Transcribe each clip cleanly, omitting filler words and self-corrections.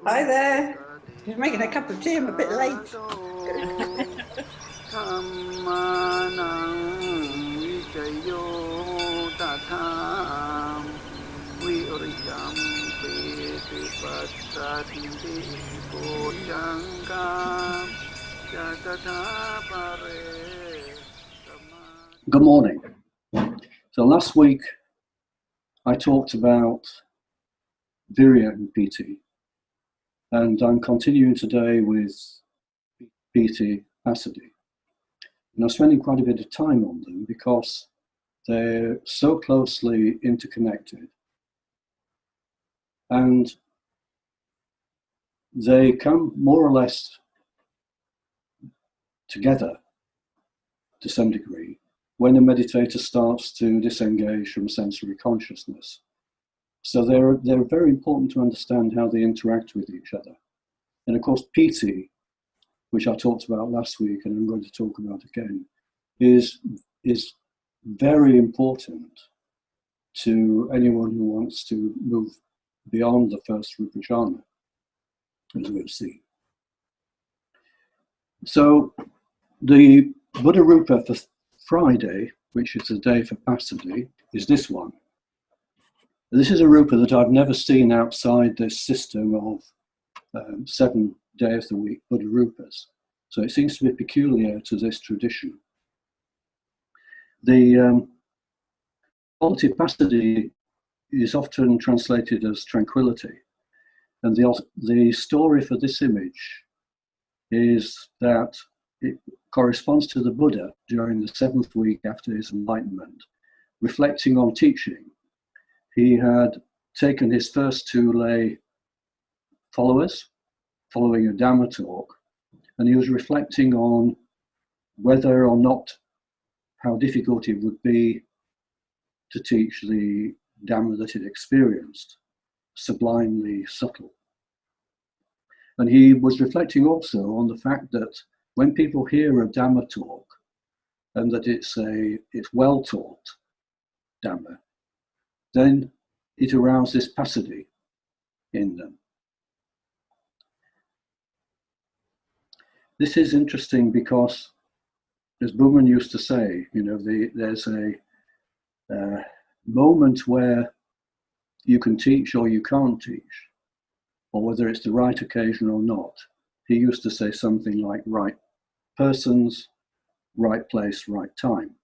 Hi there. Just making a cup of tea. I'm a bit late. Good morning. So last week I talked about Virya and Pīti, and I'm continuing today with Pīti Passadhi. And I'm spending quite a bit of time on them because they're so closely interconnected, and they come more or less together to some degree when a meditator starts to disengage from sensory consciousness. So they're very important to understand how they interact with each other. And of course, Pīti, which I talked about last week and I'm going to talk about again, is very important to anyone who wants to move beyond the first Rupa jhana, as we'll see. So the Buddha Rupa for Friday, which is the day for Passadhi, is this one. This is a Rupa that I've never seen outside this system of 7 days of the week Buddha Rupas. So it seems to be peculiar to this tradition. The quality Passadhi is often translated as tranquility. And the story for this image is that it corresponds to the Buddha during the 7th week after his enlightenment, reflecting on teaching. He had taken his first 2 lay followers, following a Dhamma talk, and he was reflecting on whether or not, how difficult it would be to teach the Dhamma that he'd experienced, sublimely subtle. And he was reflecting also on the fact that when people hear a Dhamma talk, and that it's well taught Dhamma, then it arouses Passadhi in them. This is interesting because, as Buddha used to say, there's a moment where you can teach or you can't teach, or whether it's the right occasion or not. He used to say something like right persons, right place, right time.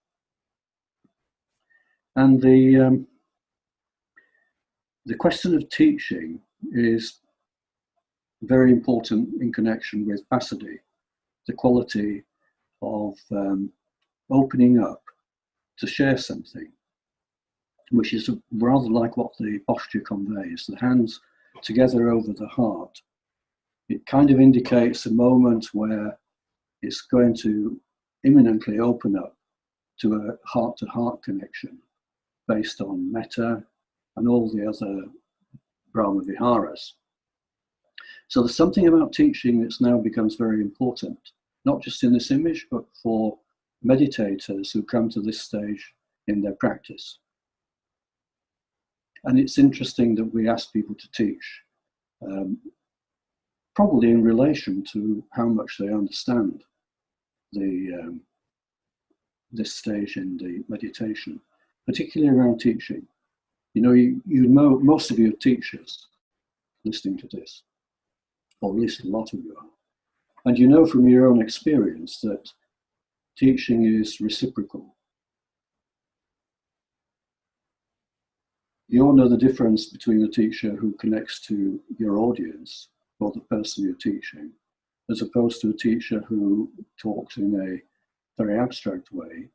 And the question of teaching is very important in connection with Passadhi, the quality of opening up to share something, which is rather like what the posture conveys, the hands together over the heart. It kind of indicates a moment where it's going to imminently open up to a heart-to-heart connection based on metta and all the other Brahma Viharas. So there's something about teaching that's now becomes very important, not just in this image, but for meditators who come to this stage in their practice. And it's interesting that we ask people to teach, probably in relation to how much they understand this stage in the meditation, particularly around teaching. You know, most of you are teachers listening to this, or at least a lot of you are. And you know from your own experience that teaching is reciprocal. You all know the difference between a teacher who connects to your audience or the person you're teaching, as opposed to a teacher who talks in a very abstract way.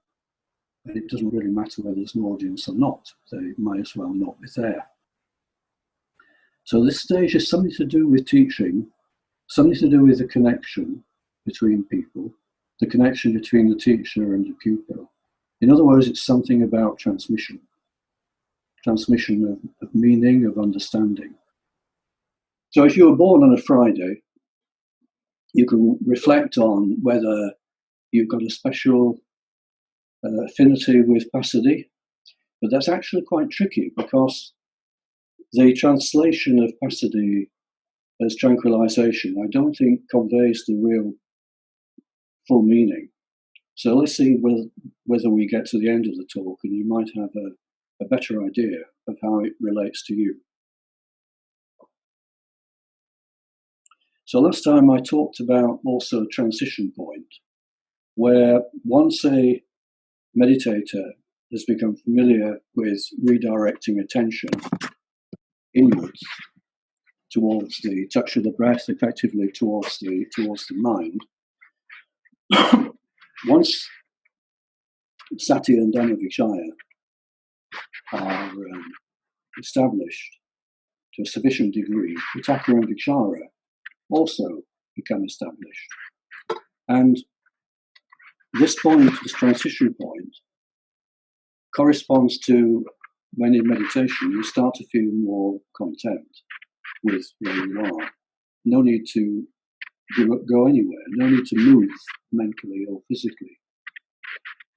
And it doesn't really matter whether there's an audience or not. They might as well not be there. So this stage is something to do with teaching, something to do with the connection between people, the connection between the teacher and the pupil. In other words, it's something about transmission of meaning, of understanding. So if you were born on a Friday, you can reflect on whether you've got a special affinity with Passadhi, but that's actually quite tricky because the translation of Passadhi as tranquilization, I don't think conveys the real full meaning. So let's see whether we get to the end of the talk and you might have a better idea of how it relates to you. So last time I talked about also a transition point, where once a meditator has become familiar with redirecting attention inwards towards the touch of the breath, effectively towards the mind. Once sati and dhammavichaya are established to a sufficient degree, vitakka and vichara also become established. And this point, this transition point, corresponds to when in meditation you start to feel more content with where you are. No need to go anywhere, no need to move mentally or physically.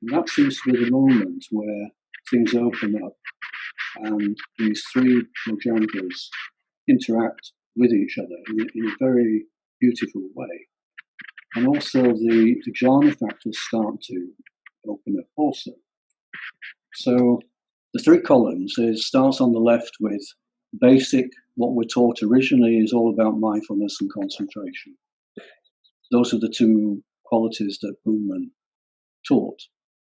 And that seems to be the moment where things open up and these three Bojjhaṅgās interact with each other in a very beautiful way. And also the jhana factors start to open up also. So the three columns starts on the left with basic, what we're taught originally is all about mindfulness and concentration. Those are the two qualities that Buddha taught.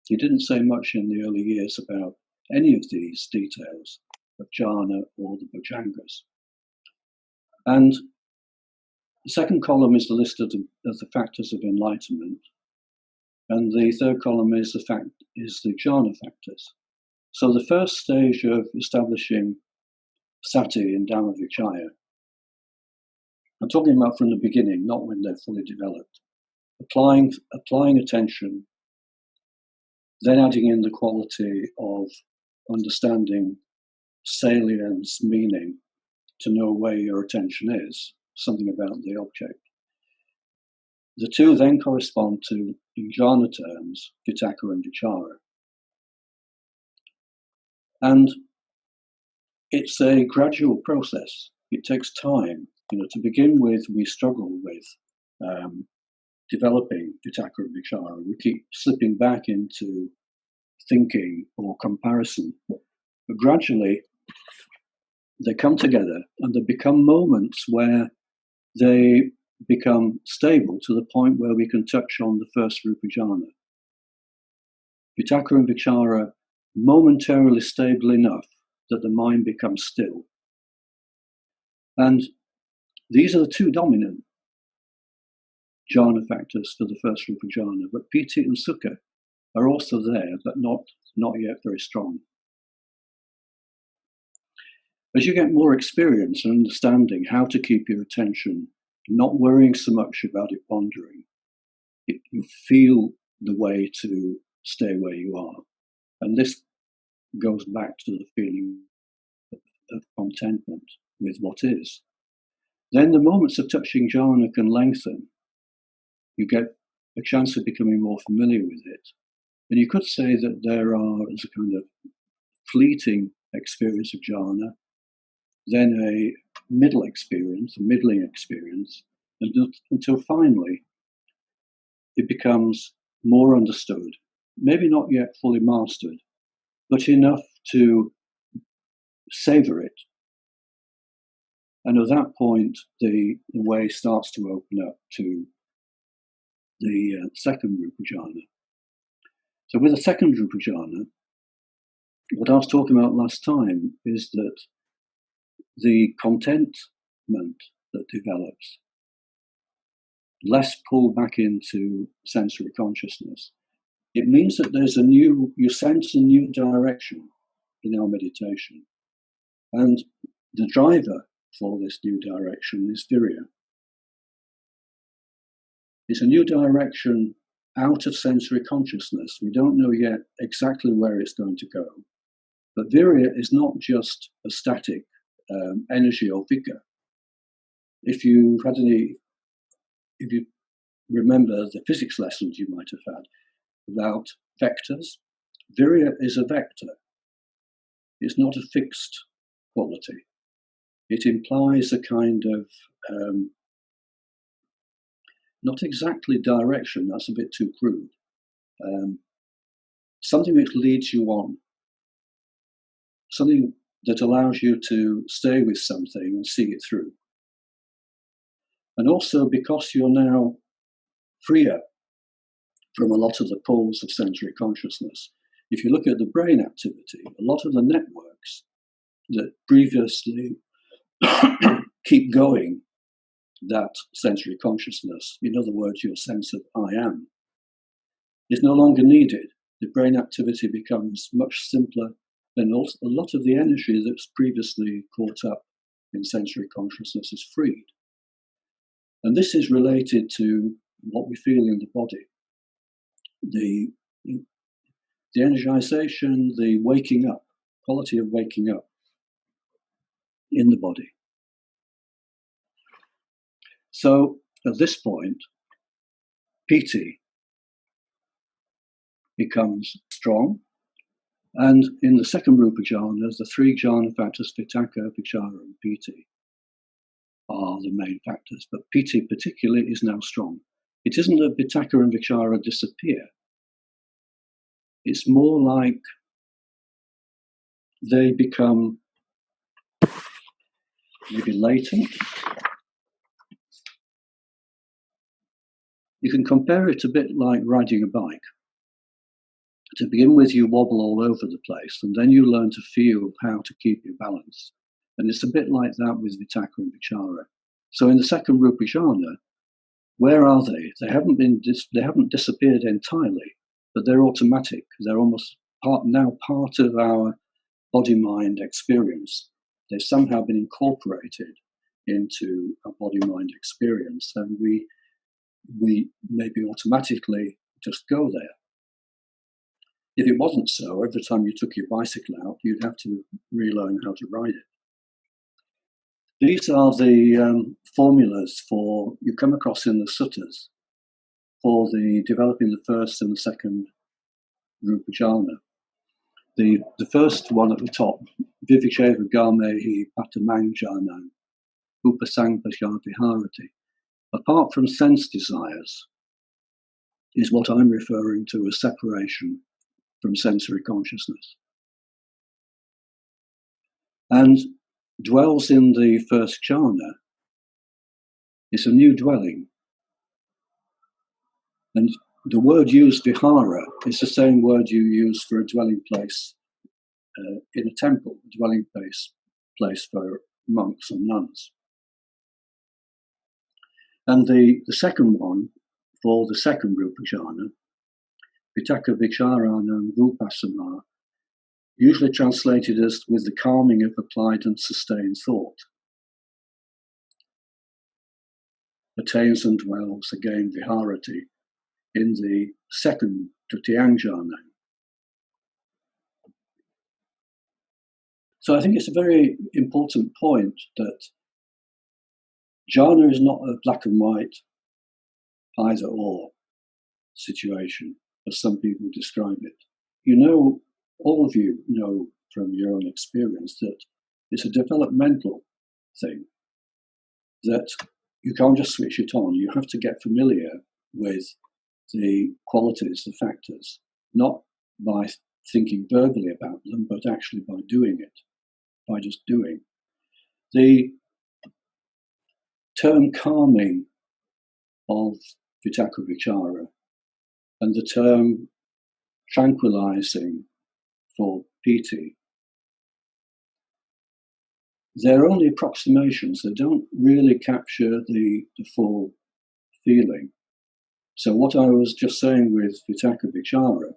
He didn't say much in the early years about any of these details of jhana or the Bojjhaṅgās. And the second column is the list of the factors of enlightenment. And the third column is the jhana factors. So the first stage of establishing sati and dhammavichaya, I'm talking about from the beginning, not when they're fully developed. Applying attention, then adding in the quality of understanding salience, meaning, to know where your attention is, something about the object. The two then correspond to, in jhana terms, vitakka and vichara. And it's a gradual process. It takes time. To begin with, we struggle with developing vitakka and vichara. We keep slipping back into thinking or comparison. But gradually, they come together and they become moments where they become stable to the point where we can touch on the first rupa jhana. Vitakka and vichara momentarily stable enough that the mind becomes still. And these are the two dominant jhana factors for the first rupa jhana, but pīti and sukha are also there, but not yet very strong. As you get more experience and understanding how to keep your attention, not worrying so much about it pondering, you feel the way to stay where you are. And this goes back to the feeling of contentment with what is. Then the moments of touching jhana can lengthen. You get a chance of becoming more familiar with it. And you could say that there is a kind of fleeting experience of jhana, then a middling experience, until finally it becomes more understood, maybe not yet fully mastered, but enough to savor it. And at that point, the way starts to open up to the second rupa jhana. So with the second rupa jhana, what I was talking about last time is that the contentment that develops, less pull back into sensory consciousness, it means that you sense a new direction in our meditation. And the driver for this new direction is virya. It's a new direction out of sensory consciousness. We don't know yet exactly where it's going to go. But virya is not just a static energy or vigor. If you remember the physics lessons you might have had about vectors, virya is a vector. It's not a fixed quality. it implies a kind of not exactly direction, that's a bit too crude, something which leads you on, something that allows you to stay with something and see it through. And also because you're now freer from a lot of the pulls of sensory consciousness. If you look at the brain activity, a lot of the networks that previously keep going that sensory consciousness, in other words, your sense of I am, is no longer needed. The brain activity becomes much simpler, and also a lot of the energy that's previously caught up in sensory consciousness is freed. And this is related to what we feel in the body. The energization, the waking up, quality of waking up in the body. So at this point, Pīti becomes strong. And in the second Rupa jhana, the three jhana factors, Vitakka, Vichara, and Pīti, are the main factors. But Pīti particularly is now strong. It isn't that Vitakka and Vichara disappear. It's more like they become maybe latent. You can compare it a bit like riding a bike. To begin with, you wobble all over the place, and then you learn to feel how to keep your balance. And it's a bit like that with Vitakka and Vichara. So in the second Rupa jhana, where are they? They haven't disappeared entirely, but they're automatic. They're almost now part of our body-mind experience. They've somehow been incorporated into a body-mind experience, and we maybe automatically just go there. If it wasn't so, every time you took your bicycle out, you'd have to relearn how to ride it. These are the formulas you come across in the suttas for the developing the first and the second Rupa jhana. The first one at the top, Vivicheva Gamehi Patamang Jhanan, Upasangpasya Viharati. Apart from sense desires, is what I'm referring to as separation from sensory consciousness. And dwells in the first jhana is a new dwelling. And the word used, vihara, is the same word you use for a dwelling place in a temple, a dwelling place for monks and nuns. And the second one, for the second Rupa jhana, Vitakka Vicharanam Rupasana, usually translated as with the calming of applied and sustained thought, attains and dwells again viharati in the second Tutyang jhana. So I think it's a very important point that jhana is not a black and white either or situation, as some people describe it. You know, all of you know from your own experience that it's a developmental thing, that you can't just switch it on. You have to get familiar with the qualities, the factors, not by thinking verbally about them, but actually by doing it, by just doing. The term calming of Vitakka Vichara and the term tranquilizing for Pīti, they're only approximations. They don't really capture the full feeling. So what I was just saying with Vitakka Vichara,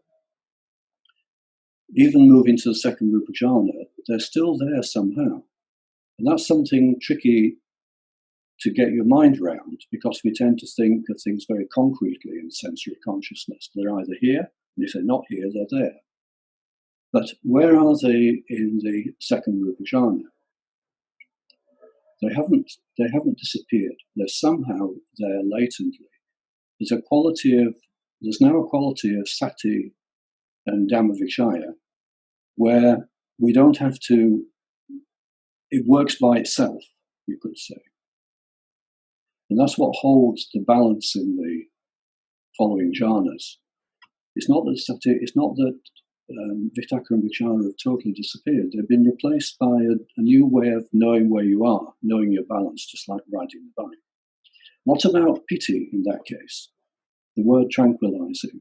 even moving to the second Rupa jhana, they're still there somehow. And that's something tricky to get your mind around, because we tend to think of things very concretely in sensory consciousness. They're either here, and if they're not here, they're there. But where are they in the second Rupa jhana? They haven't disappeared. They're somehow there latently. There's now a quality of sati and dhammavichaya where we don't have to it works by itself, you could say. And that's what holds the balance in the following jhanas. It's not that Vitakka and Vichara have totally disappeared. They've been replaced by a new way of knowing where you are, knowing your balance, just like riding the bike. What about Pīti in that case? The word tranquilizing.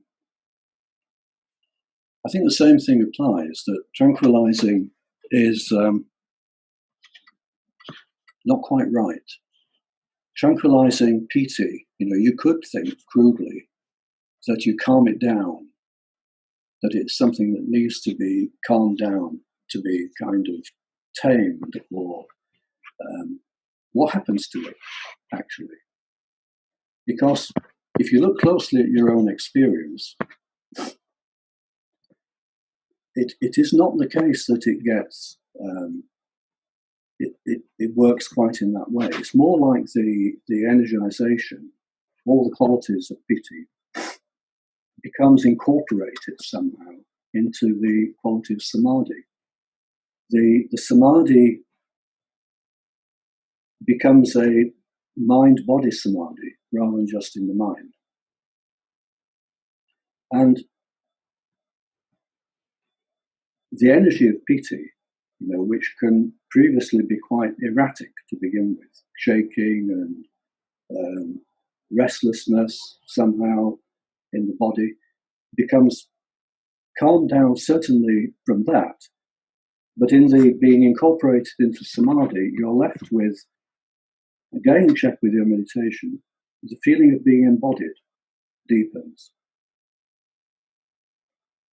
I think the same thing applies, that tranquilizing is not quite right. Tranquilizing Pīti, you could think crudely that you calm it down, that it's something that needs to be calmed down, to be kind of tamed, or what happens to it, actually? Because if you look closely at your own experience, it is not the case that it gets, it works quite in that way. It's more like the energization, all the qualities of Pīti, becomes incorporated somehow into the quality of samadhi. The samadhi becomes a mind-body samadhi rather than just in the mind. And the energy of Pīti, which can previously be quite erratic to begin with, shaking and restlessness somehow in the body, becomes calmed down certainly from that, but in the being incorporated into samadhi, you're left with, again, check with your meditation, the feeling of being embodied deepens.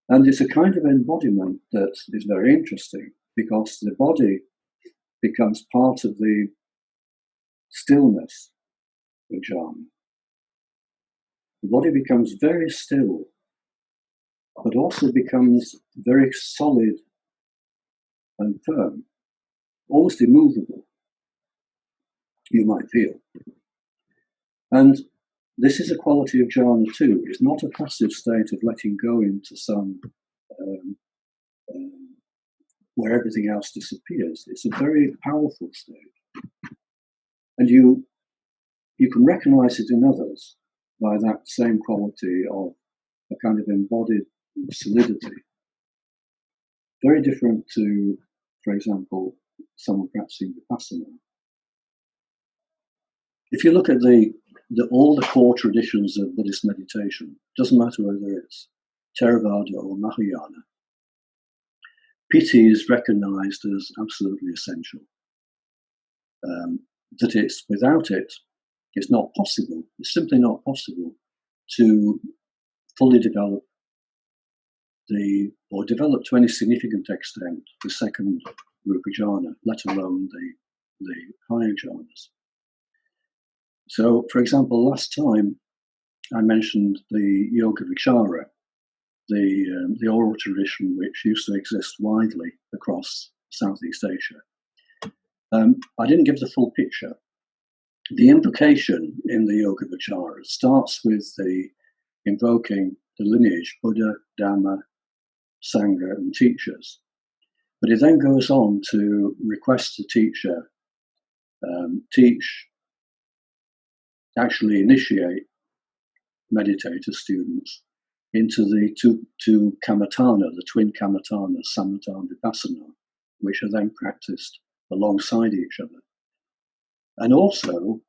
And it's a kind of embodiment that is very interesting, because the body becomes part of the stillness of jhana. The body becomes very still, but also becomes very solid and firm, almost immovable, you might feel. And this is a quality of jhana too. It's not a passive state of letting go into some where everything else disappears. It's a very powerful state. And you can recognize it in others by that same quality of a kind of embodied solidity. Very different to, for example, someone practicing Vipassana. If you look at all the core traditions of Buddhist meditation, doesn't matter whether it's Theravada or Mahayana, Pīti is recognized as absolutely essential. That without it, it's not possible. It's simply not possible to fully develop to any significant extent the second rupa jhana, let alone the higher jhanas. So, for example, last time I mentioned the Yoga Vichara, the oral tradition which used to exist widely across Southeast Asia. I didn't give the full picture. The implication in the Yoga Vichara starts with the invoking the lineage, Buddha, Dhamma, Sangha, and teachers. But it then goes on to request the teacher actually initiate meditator students into the two kammatthana, the twin kammatthana, samatha and vipassana, which are then practiced alongside each other. And also,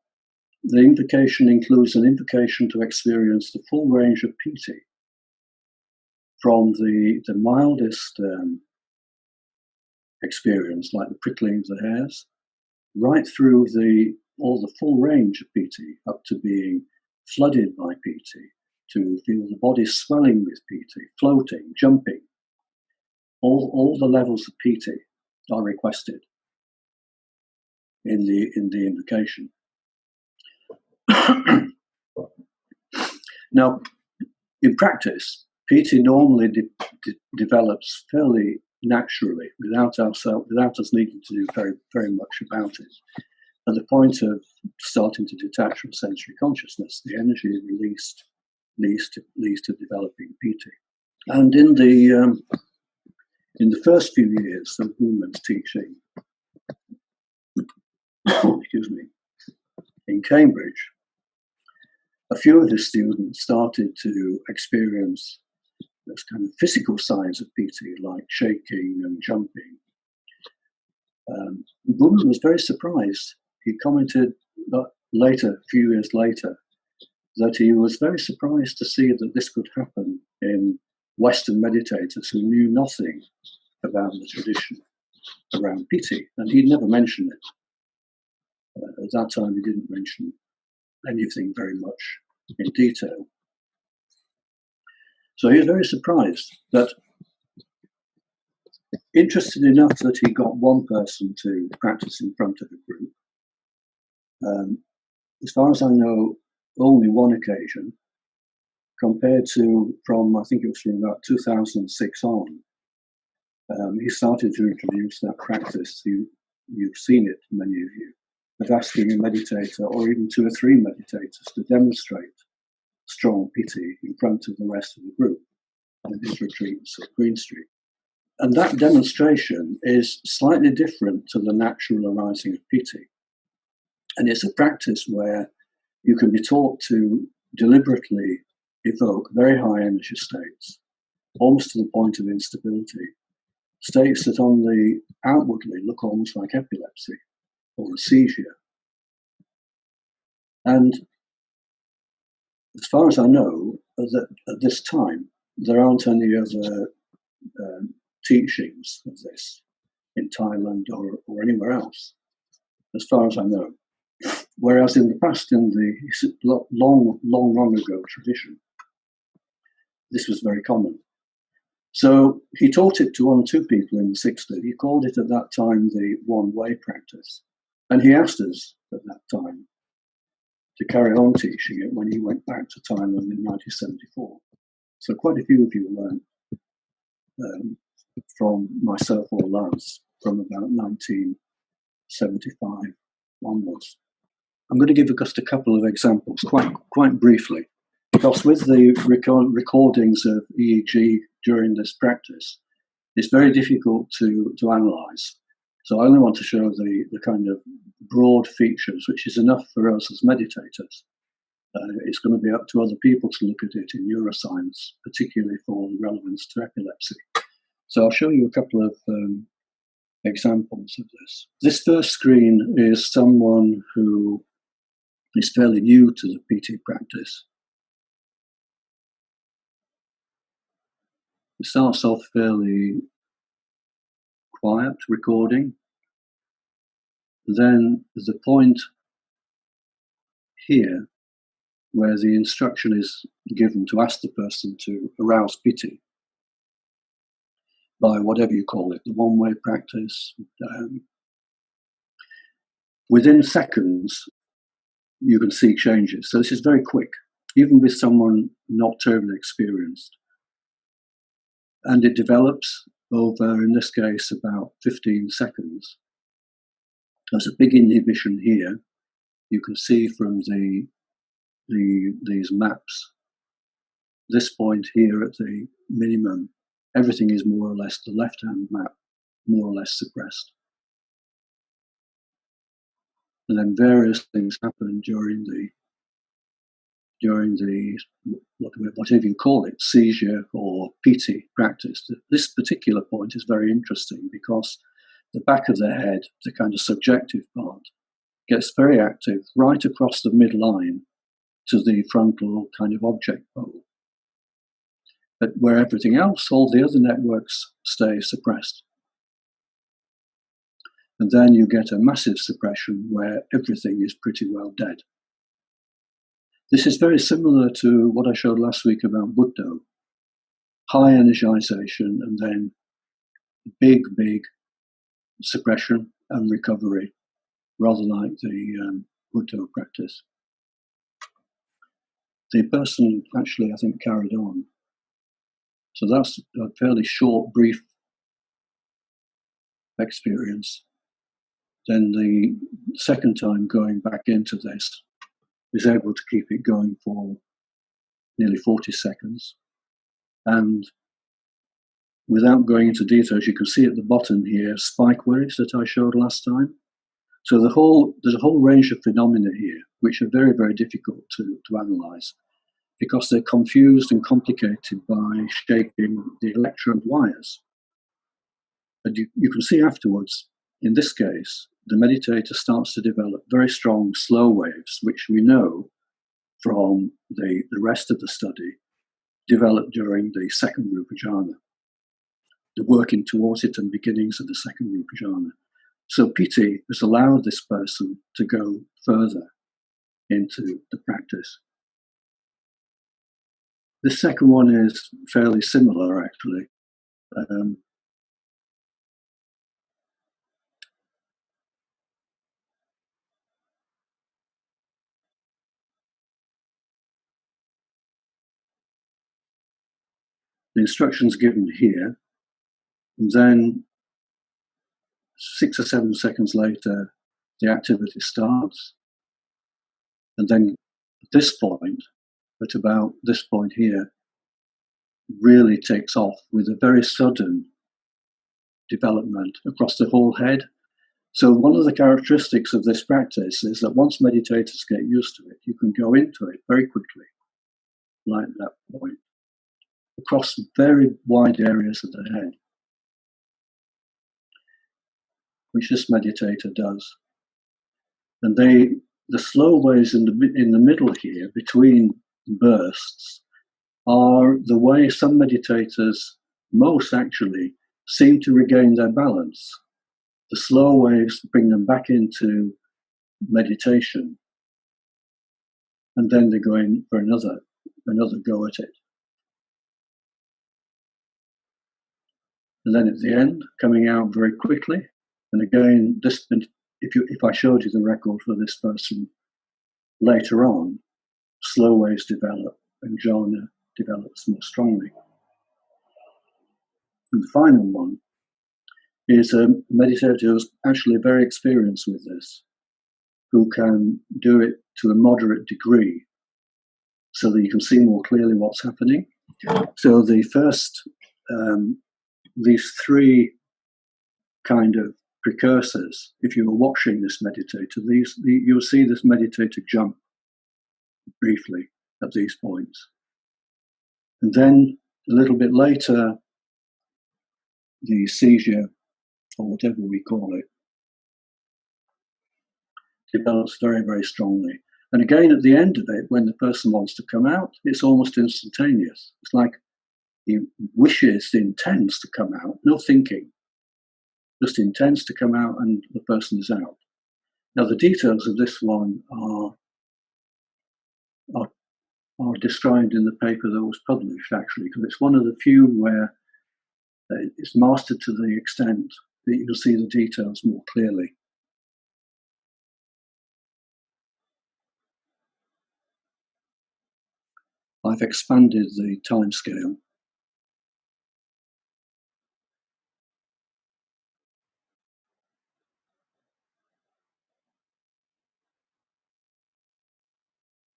the invocation includes an invocation to experience the full range of Pīti, from the mildest experience, like the prickling of the hairs, right through all the full range of Pīti, up to being flooded by Pīti, to feel the body swelling with Pīti, floating, jumping. All the levels of Pīti are requested in the invocation. Now, in practice, Pīti normally develops fairly naturally, without us needing to do very, very much about it. At the point of starting to detach from sensory consciousness, the energy released leads to developing Pīti. And in the first few years of Buddha's teaching, excuse me, in Cambridge, a few of the students started to experience this kind of physical signs of Pīti, like shaking and jumping. Buddha was very surprised. He commented later, a few years later, that he was very surprised to see that this could happen in Western meditators who knew nothing about the tradition around Pīti, and he'd never mentioned it. At that time, he didn't mention anything very much in detail. So he was very surprised, but interested enough that he got one person to practice in front of a group. As far as I know, only one occasion, compared to I think it was from about 2006 on, he started to introduce that practice. You've seen it, many of you, of asking a meditator or even 2 or 3 meditators to demonstrate strong Pīti in front of the rest of the group on his retreats at Green Street. And that demonstration is slightly different to the natural arising of Pīti. And it's a practice where you can be taught to deliberately evoke very high energy states, almost to the point of instability, states that on the outwardly look almost like epilepsy or a seizure. And as far as I know, at this time, there aren't any other teachings of this in Thailand or anywhere else, as far as I know. Whereas in the past, in the long ago tradition, this was very common. So he taught it to 1 or 2 people in the 60s. He called it at that time the one-way practice. And he asked us at that time to carry on teaching it when he went back to Thailand in 1974. So quite a few of you learned from myself or Lance from about 1975 onwards. I'm going to give just a couple of examples, quite briefly, because with the recordings of EEG during this practice, it's very difficult to analyse. So I only want to show the kind of broad features, which is enough for us as meditators. It's going to be up to other people to look at it in neuroscience, particularly for the relevance to epilepsy. So I'll show you a couple of examples of this. This first screen is someone who is fairly new to the Pīti practice. It starts off fairly quiet recording. Then there's a point here where the instruction is given to ask the person to arouse Pīti by whatever you call it, the one-way practice. Within seconds, you can see changes. So this is very quick, even with someone not terribly experienced. And it develops over, in this case, about 15 seconds. There's a big inhibition here. You can see from these maps, this point here at the minimum, everything is more or less the left-hand map, more or less suppressed. And then various things happen during the whatever you call it, seizure or Pīti practice. This particular point is very interesting because the back of the head, the kind of subjective part, gets very active right across the midline to the frontal kind of object pole. But where everything else, all the other networks stay suppressed. And then you get a massive suppression where everything is pretty well dead. This is very similar to what I showed last week about Buddha. High energization and then big suppression and recovery, rather like the Buddha practice. The person actually, I think, carried on. So that's a fairly short, brief experience. Then the second time going back into this is able to keep it going for nearly 40 seconds. And without going into details, you can see at the bottom here spike waves that I showed last time. So there's a whole range of phenomena here which are very, very difficult to analyze because they're confused and complicated by shaking the electrode wires. And you can see afterwards, in this case, the meditator starts to develop very strong slow waves, which we know from the rest of the study developed during the second Rupa jhana, the working towards it and beginnings of the second Rupa jhana. So Pīti has allowed this person to go further into the practice. The second one is fairly similar, actually. The instructions given here, and then 6 or 7 seconds later, the activity starts. And then at this point, at about this point here, really takes off with a very sudden development across the whole head. So one of the characteristics of this practice is that once meditators get used to it, you can go into it very quickly, like that point, across very wide areas of the head, which this meditator does. And the slow ways in the middle here, between bursts, are the way some meditators, most actually, seem to regain their balance. The slow waves bring them back into meditation, and then they go in for another go at it. And then at the end, coming out very quickly. And again, if I showed you the record for this person later on, slow waves develop and jhana develops more strongly. And the final one is a meditator who's actually very experienced with this, who can do it to a moderate degree so that you can see more clearly what's happening. So the first, these three kind of precursors, if you were watching this meditator, you'll see this meditator jump briefly at these points. And then a little bit later, the seizure, or whatever we call it, develops very, very strongly. And again, at the end of it, when the person wants to come out, it's almost instantaneous. It's like he wishes, intends to come out, no thinking, just intends to come out and the person is out. Now, the details of this one are described in the paper that was published, actually, because it's one of the few where it's mastered to the extent that you'll see the details more clearly. I've expanded the time scale.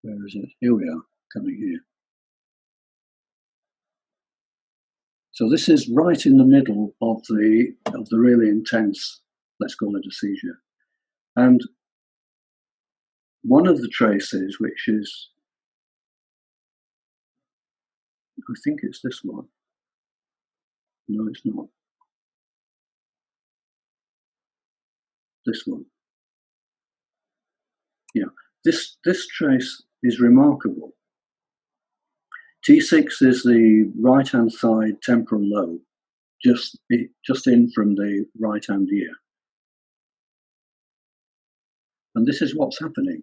Where is it? Here we are, coming here. So this is right in the middle of the really intense, let's call it a seizure. And one of the traces, which is, I think it's this one. No, it's not. This one. Yeah, this trace is remarkable. T6 is the right-hand side temporal lobe, just in from the right-hand ear. And this is what's happening.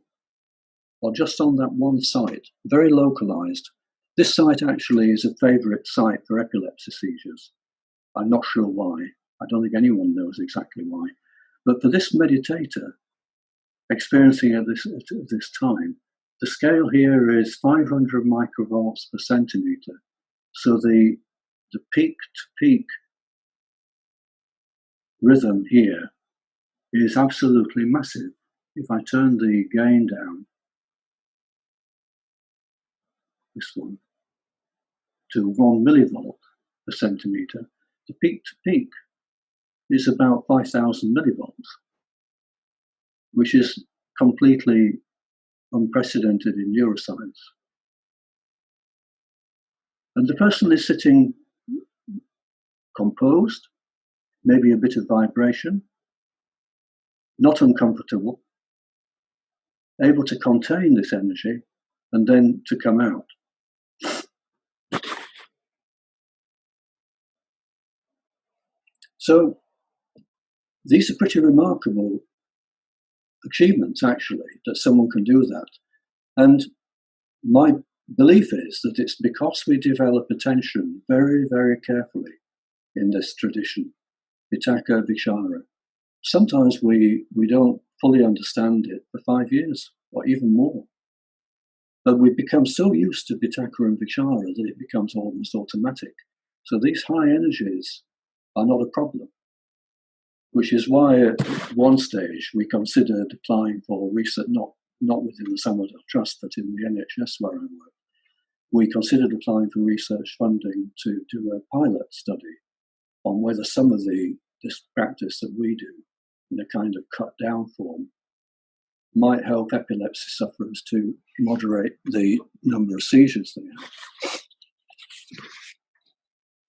Well, just on that one site, very localized. This site actually is a favorite site for epilepsy seizures. I'm not sure why. I don't think anyone knows exactly why. But for this meditator, experiencing at this time, the scale here is 500 microvolts per centimeter. So the peak-to-peak rhythm here is absolutely massive. If I turn the gain down, this one, to 1 millivolt per centimeter, the peak-to-peak is about 5,000 millivolts. which is completely unprecedented in neuroscience. And the person is sitting composed, maybe a bit of vibration, not uncomfortable, able to contain this energy and then to come out. So these are pretty remarkable achievements, actually, that someone can do that. And my belief is that it's because we develop attention very, very carefully in this tradition, Vitakka Vichara. Sometimes we don't fully understand it for 5 years or even more. But we become so used to Vitakka and Vichara that it becomes almost automatic. So these high energies are not a problem, which is why at one stage we considered applying for research, not within the Samadhi Trust, but in the NHS where I work. We considered applying for research funding to do a pilot study on whether some of this practice that we do in a kind of cut down form might help epilepsy sufferers to moderate the number of seizures they have.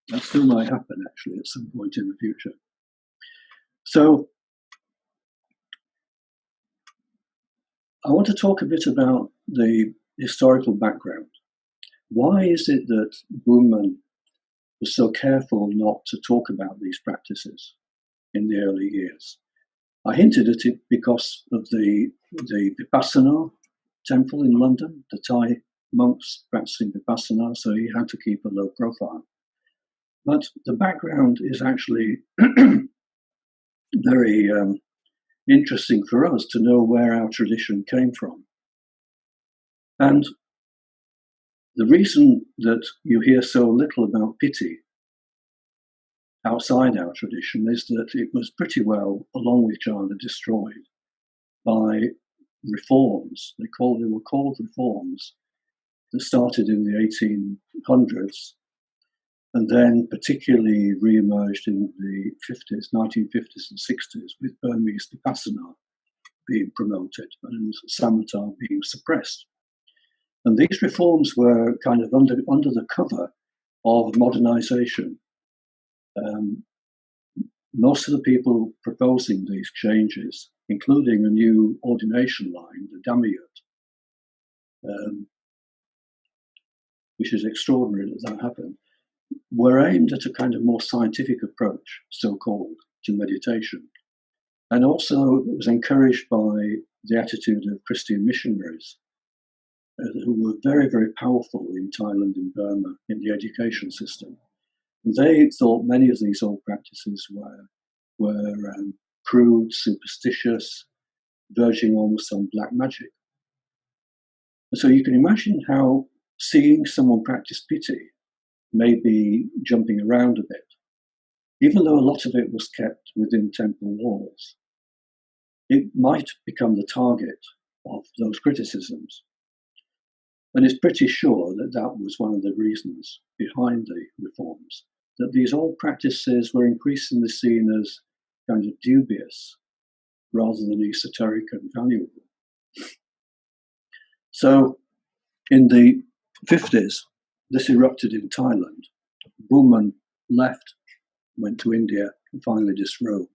That still might happen, actually, at some point in the future. So I want to talk a bit about the historical background. Why is it that Buddhism was so careful not to talk about these practices in the early years? I hinted at it because of the Vipassana temple in London, the Thai monks practicing Vipassana, so he had to keep a low profile. But the background is actually very interesting for us to know where our tradition came from. And the reason that you hear so little about Pīti outside our tradition is that it was pretty well, along with jhana, destroyed by reforms. They were called reforms that started in the 1800s and then particularly re-emerged in the 1950s and 60s with Burmese Vipassana being promoted and Samatha being suppressed. And these reforms were kind of under the cover of modernization. Most of the people proposing these changes, including a new ordination line, the Dhammayut, which is extraordinary that happened, were aimed at a kind of more scientific approach, so-called, to meditation. And also it was encouraged by the attitude of Christian missionaries who were very, very powerful in Thailand and Burma in the education system. And they thought many of these old practices were crude, superstitious, verging almost on black magic. And so you can imagine how seeing someone practice Pīti may be jumping around a bit, even though a lot of it was kept within temple walls. It might become the target of those criticisms. And it's pretty sure that that was one of the reasons behind the reforms, that these old practices were increasingly seen as kind of dubious rather than esoteric and valuable. So in the 50s, this erupted in Thailand. Buddhism left, went to India, and finally disrobed.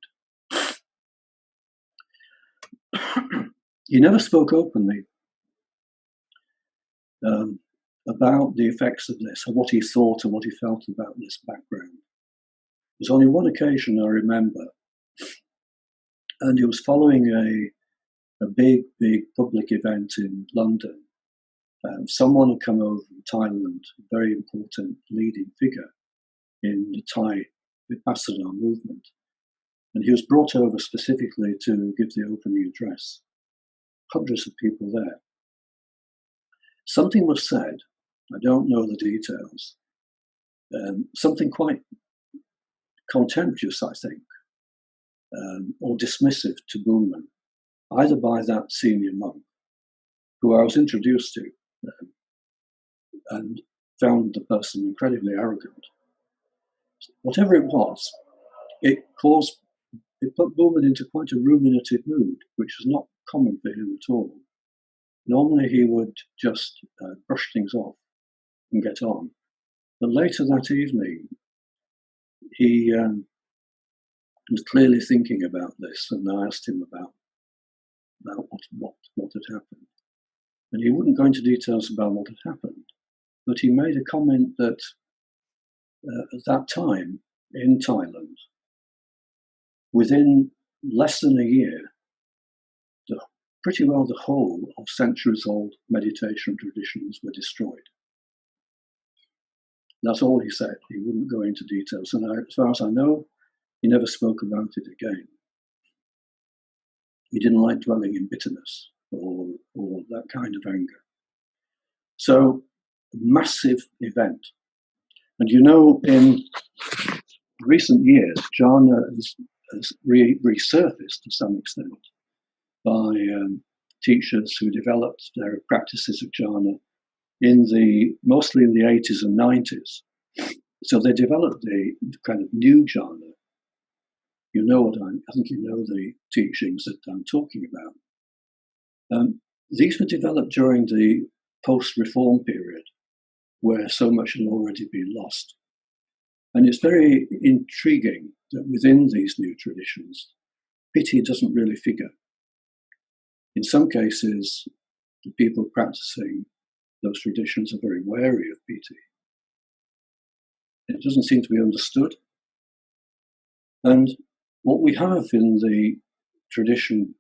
He never spoke openly about the effects of this, or what he thought or what he felt about this background. There's only one occasion I remember, and it was following a big public event in London. Someone had come over from Thailand, a very important leading figure in the Thai Vipassana movement. And he was brought over specifically to give the opening address. Hundreds of people there. Something was said, I don't know the details, something quite contemptuous, I think, or dismissive to Buddhism, either by that senior monk, who I was introduced to, and found the person incredibly arrogant. Whatever it was, it put Buddhism into quite a ruminative mood, which was not common for him at all. Normally he would just brush things off and get on. But later that evening, he was clearly thinking about this, and I asked him about what had happened. And he wouldn't go into details about what had happened, but he made a comment that at that time in Thailand, within less than a year, pretty well the whole of centuries-old meditation traditions were destroyed. That's all he said. He wouldn't go into details. And as far as I know, he never spoke about it again. He didn't like dwelling in bitterness or that kind of anger. So, massive event. And you know, in recent years, jhana has resurfaced to some extent by teachers who developed their practices of jhana mostly in the 80s and 90s. So they developed the kind of new jhana. You know I think you know the teachings that I'm talking about. These were developed during the post-reform period, where so much had already been lost. And it's very intriguing that within these new traditions, piti doesn't really figure. In some cases, the people practicing those traditions are very wary of piti. It doesn't seem to be understood. And what we have in the tradition,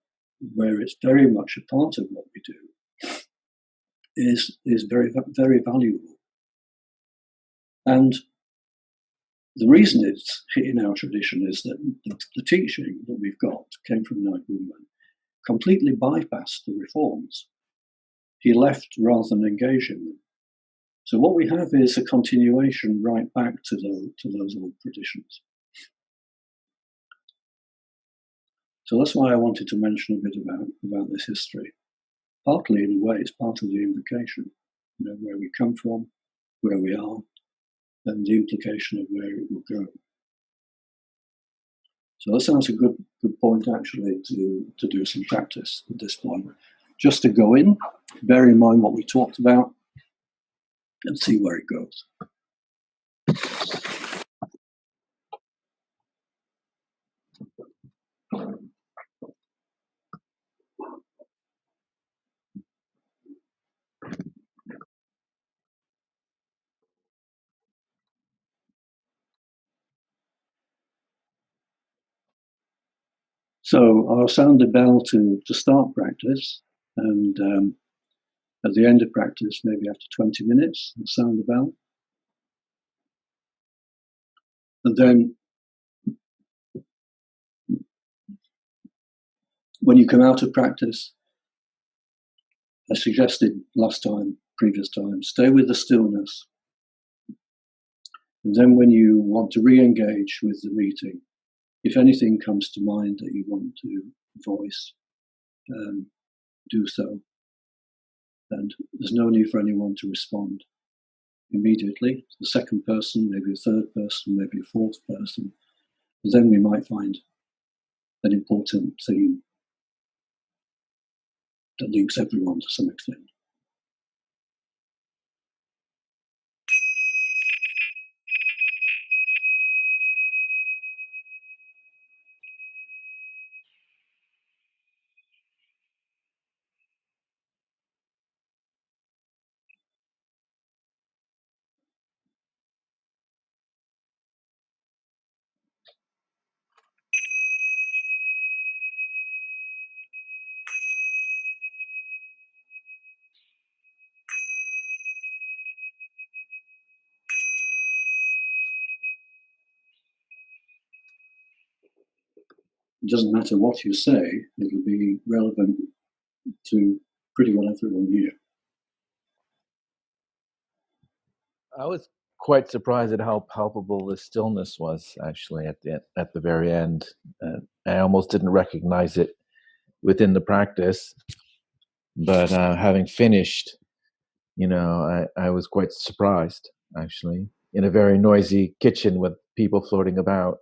where it's very much a part of what we do, is very, very valuable. And the reason it's in our tradition is that the teaching that we've got came from Nai Buman, completely bypassed the reforms. He left rather than engage in them. So what we have is a continuation right back to those old traditions. So that's why I wanted to mention a bit about this history. Partly, in a way, it's part of the invocation, where we come from, where we are, and the implication of where it will go. So that sounds a good point, actually, to do some practice at this point. Just to go in, bear in mind what we talked about, and see where it goes. So I'll sound the bell to start practice, and at the end of practice, maybe after 20 minutes, I'll sound the bell. And then when you come out of practice, I suggested previous time, stay with the stillness. And then when you want to re-engage with the meeting, if anything comes to mind that you want to voice, do so. And there's no need for anyone to respond immediately. The second person, maybe a third person, maybe a fourth person. And then we might find an important theme that links everyone to some extent. It doesn't matter what you say, it'll be relevant to pretty well everyone here. I was quite surprised at how palpable the stillness was, actually, at the very end. I almost didn't recognize it within the practice, but having finished, I was quite surprised, actually, in a very noisy kitchen with people floating about,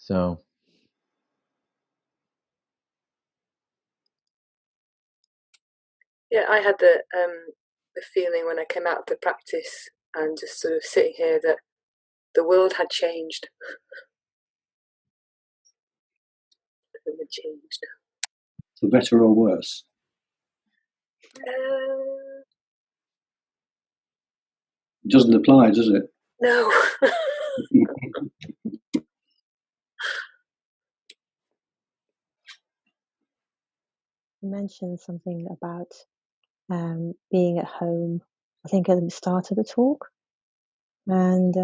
so I had the feeling when I came out of the practice and just sort of sitting here that the world had changed. For better or worse? It doesn't apply, does it? No. You mentioned something about being at home, I think at the start of the talk. And,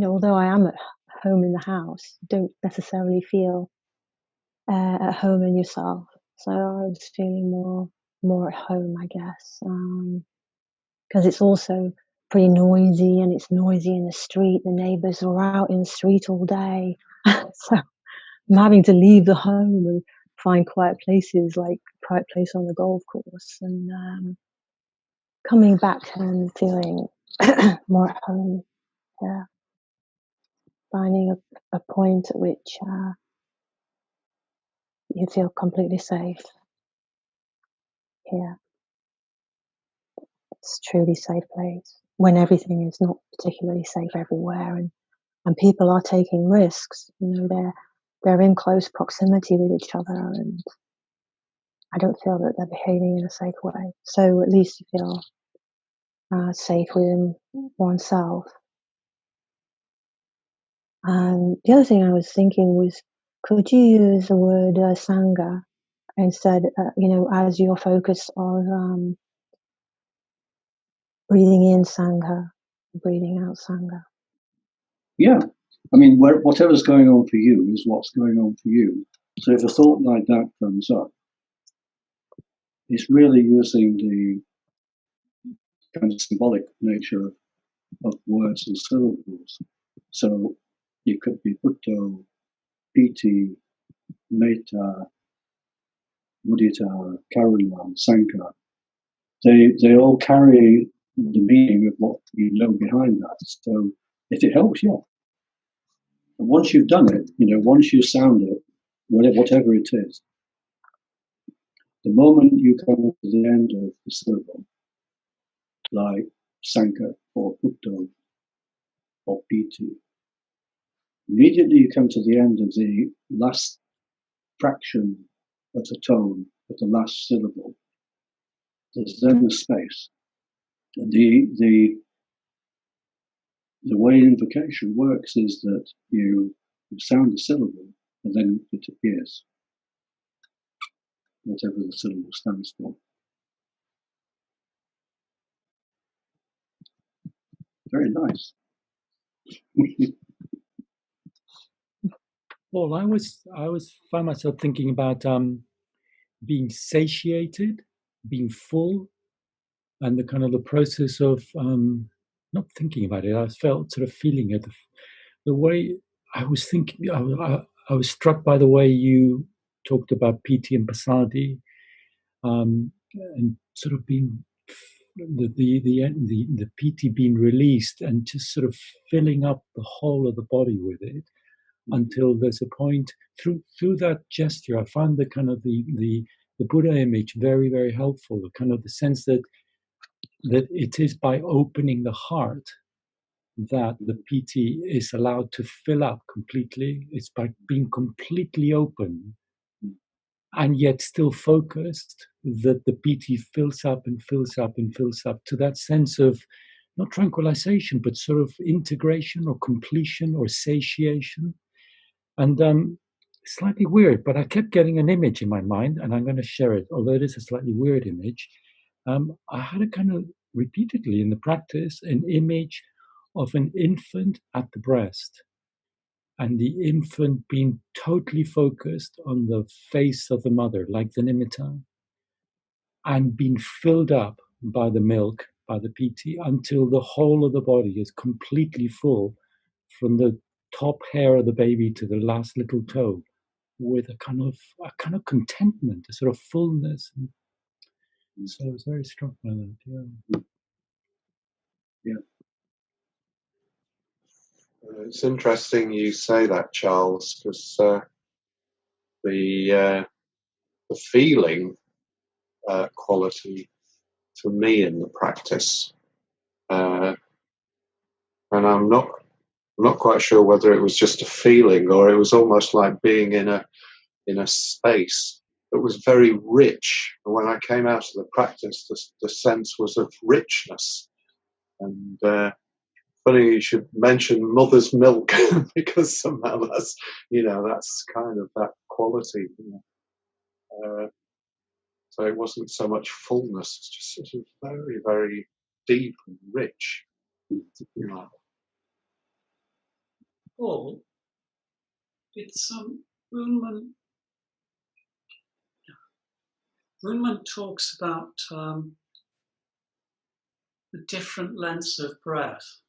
although I am at home in the house, you don't necessarily feel at home in yourself. So I was feeling more at home, I guess, because it's also pretty noisy, and it's noisy in the street. The neighbours are out in the street all day. So I'm having to leave the home and find quiet places, like quiet place on the golf course, and coming back and feeling more at home. Yeah, finding a point at which you feel completely safe. Here, it's a truly safe place when everything is not particularly safe everywhere, and people are taking risks. They're in close proximity with each other, and I don't feel that they're behaving in a safe way. So at least you feel safe within oneself. And the other thing I was thinking was, could you use the word Sangha instead, as your focus of breathing in Sangha, breathing out Sangha? Yeah. I mean, whatever's going on for you is what's going on for you. So if a thought like that comes up, it's really using the kind of symbolic nature of words and syllables. So it could be Buddho, Pīti, Metta, Mudita, Karuna, Sankha. They all carry the meaning of what you know behind that. So if it helps, yeah. And once you've done it, once you sound it, whatever it is, the moment you come to the end of the syllable, like Sankha or Buddho or Pīti, immediately you come to the end of the last fraction of the tone of the last syllable. There's then a space. And the way invocation works is that you sound the syllable and then it appears, whatever the syllable stands for. Very nice. Well, I was found myself thinking about being satiated, being full, and the kind of the process of not thinking about it. I felt sort of feeling it. The way I was thinking, I was struck by the way you talked about Pīti and Passaddhi, and sort of being the Pīti being released and just sort of filling up the whole of the body with it. Until there's a point through that gesture, I find the kind of the Buddha image very, very helpful. The kind of the sense that it is by opening the heart that the Pīti is allowed to fill up completely. It's by being completely open and yet still focused that the Pīti fills up and fills up and fills up to that sense of not tranquilization, but sort of integration or completion or satiation. And slightly weird, but I kept getting an image in my mind, and I'm going to share it, although it is a slightly weird image. I had a kind of repeatedly in the practice an image of an infant at the breast, and the infant being totally focused on the face of the mother, like the nimitta, and being filled up by the milk, by the Pīti, until the whole of the body is completely full, from the top hair of the baby to the last little toe, with a kind of contentment, a sort of fullness. And so I was very struck by that. Yeah. It's interesting you say that, Charles, because the feeling quality for me in the practice. And I'm not quite sure whether it was just a feeling or it was almost like being in a space that was very rich. And when I came out of the practice, the sense was of richness. And funny you should mention mother's milk because somehow that's kind of that quality. So it wasn't so much fullness; it's just sort of very, very deep and rich. Paul, it's Bunman talks about the different lengths of breath,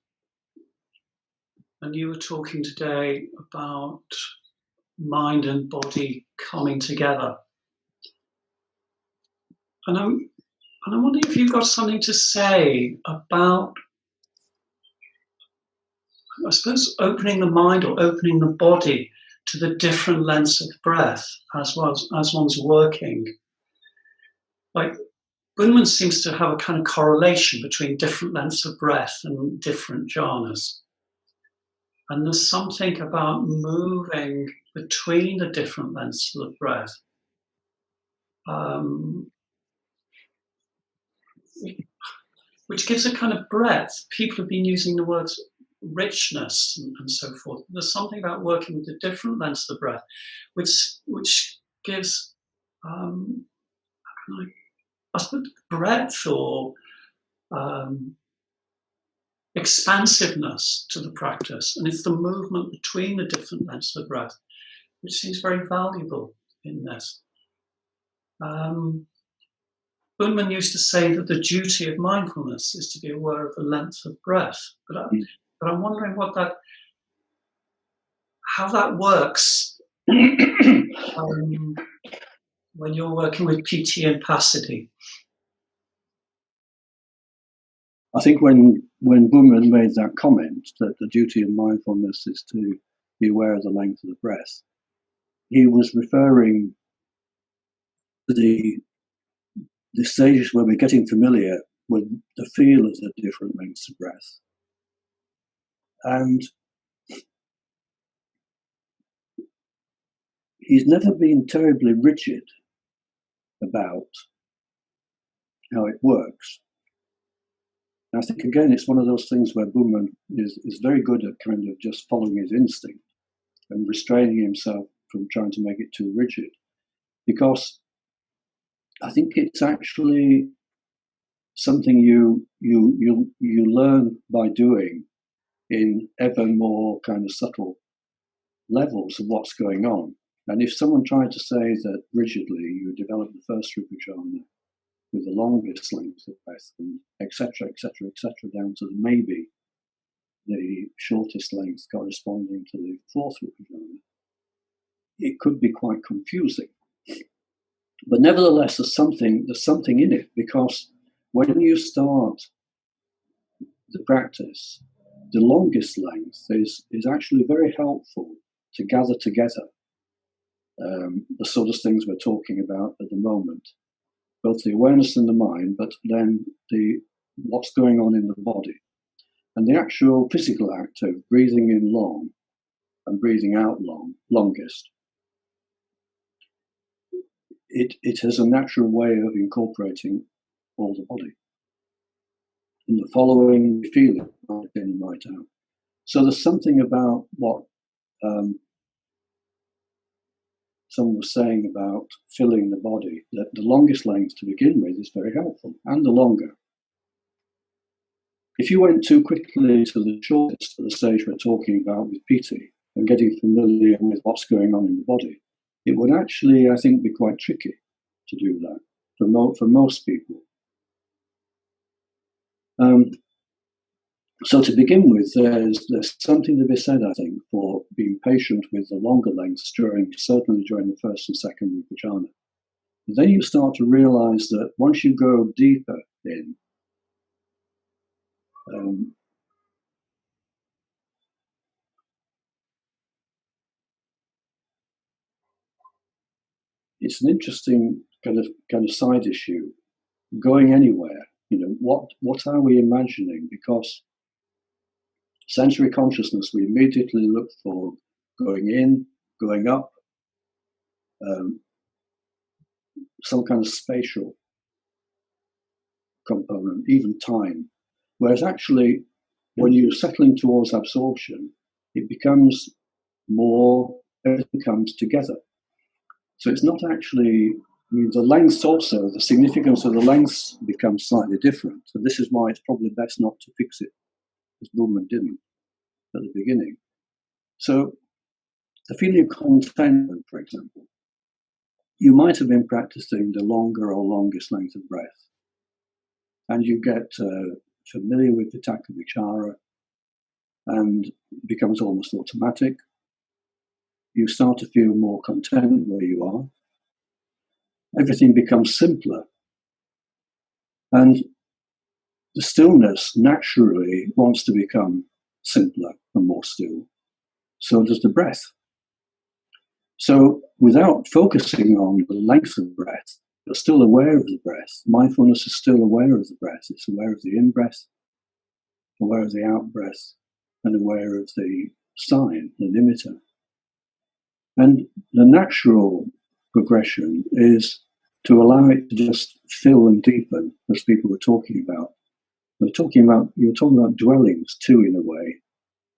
and you were talking today about mind and body coming together, and I'm wondering if you've got something to say about, I suppose, opening the mind or opening the body to the different lengths of breath as one's working. Like, Bunman seems to have a kind of correlation between different lengths of breath and different jhanas. And there's something about moving between the different lengths of the breath, which gives a kind of breadth. People have been using the words richness and so forth. There's something about working with the different lengths of the breath, which gives I suppose breadth or expansiveness to the practice, and it's the movement between the different lengths of the breath which seems very valuable in this. Bunman used to say that the duty of mindfulness is to be aware of the length of breath, but I'm wondering how that works when you're working with Pīti and Passaddhi. I think when Bunman made that comment that the duty of mindfulness is to be aware of the length of the breath, he was referring to the stages where we're getting familiar with the feel of the different lengths of breath. And he's never been terribly rigid about how it works. And I think, again, it's one of those things where Bunman is very good at kind of just following his instinct and restraining himself from trying to make it too rigid. Because I think it's actually something you learn by doing in ever more kind of subtle levels of what's going on. And if someone tried to say that rigidly you develop the first Rupa jhana with the longest length of breath, and etc., down to maybe the shortest length corresponding to the fourth Rupa jhana, it could be quite confusing. But nevertheless, there's something in it, because when you start the practice, the longest length is actually very helpful to gather together the sort of things we're talking about at the moment, both the awareness in the mind, but then what's going on in the body. And the actual physical act of breathing in long and breathing out longest, it has a natural way of incorporating all the body. And the following feeling, right in and right out. So there's something about what someone was saying about filling the body, that the longest length to begin with is very helpful, and the longer. If you went too quickly to the shortest, at the stage we're talking about with Pīti, and getting familiar with what's going on in the body, it would actually, I think, be quite tricky to do that for most people. So to begin with, there's something to be said, I think, for being patient with the longer lengths certainly during the first and second Rupa jhana. And then you start to realize that once you go deeper in, it's an interesting kind of side issue. Going anywhere what are we imagining? Because sensory consciousness, we immediately look for going in, going up, some kind of spatial component, even time. Whereas actually, when you're settling towards absorption, it becomes more, everything comes together. So it's not actually, the lengths also, the significance of the lengths becomes slightly different. So this is why it's probably best not to fix it, as Buddha didn't at the beginning. So the feeling of contentment, for example, you might have been practicing the longer or longest length of breath, and you get familiar with Vitakka Vichara, and it becomes almost automatic. You start to feel more content where you are. Everything becomes simpler. And the stillness naturally wants to become simpler and more still. So does the breath. So without focusing on the length of breath, but still aware of the breath, mindfulness is still aware of the breath. It's aware of the in-breath, aware of the out-breath, and aware of the sign, the nimitta. And the natural progression is to allow it to just fill and deepen, as people were talking about. You're talking about dwellings too, in a way,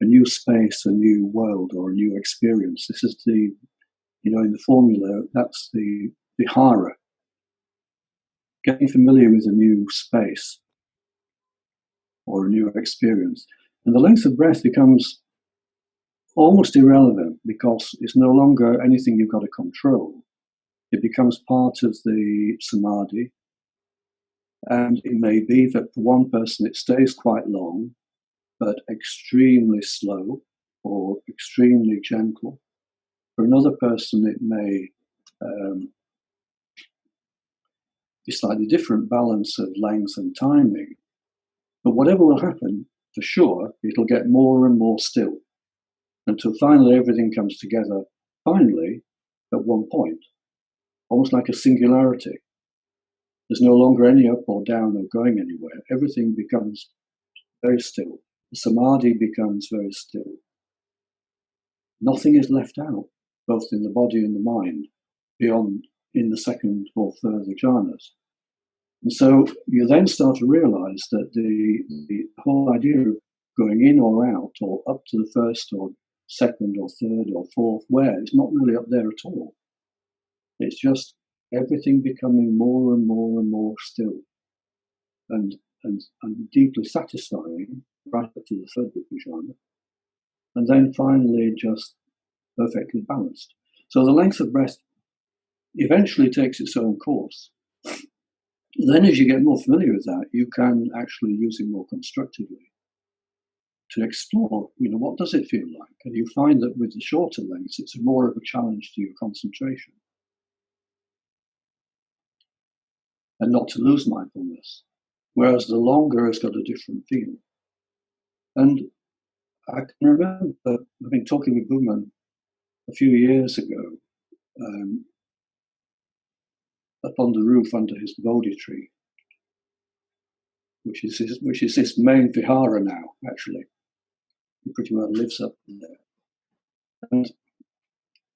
a new space, a new world, or a new experience. This is the, in the formula, that's the vihara, getting familiar with a new space or a new experience. And the length of breath becomes almost irrelevant because it's no longer anything you've got to control. It becomes part of the samadhi. And it may be that for one person it stays quite long, but extremely slow or extremely gentle. For another person, it may be slightly different balance of length and timing. But whatever will happen, for sure, it'll get more and more still until finally everything comes together, finally, at one point, almost like a singularity. There's no longer any up or down or going anywhere. Everything becomes very still. The samadhi becomes very still. Nothing is left out, both in the body and the mind, beyond in the second or third jhanas. And so you then start to realize that the whole idea of going in or out, or up to the first or second or third or fourth where, it's not really up there at all. It's just everything becoming more and more and more still and deeply satisfying right up to the third jhana. And then finally just perfectly balanced. So the length of breath eventually takes its own course. Then as you get more familiar with that, you can actually use it more constructively to explore, what does it feel like? And you find that with the shorter lengths, it's more of a challenge to your concentration. And not to lose mindfulness. Whereas the longer has got a different feel. And I can remember having talking with Buddha a few years ago, up on the roof under his Bodhi tree, which is his main vihara now, actually. He pretty well lives up there. And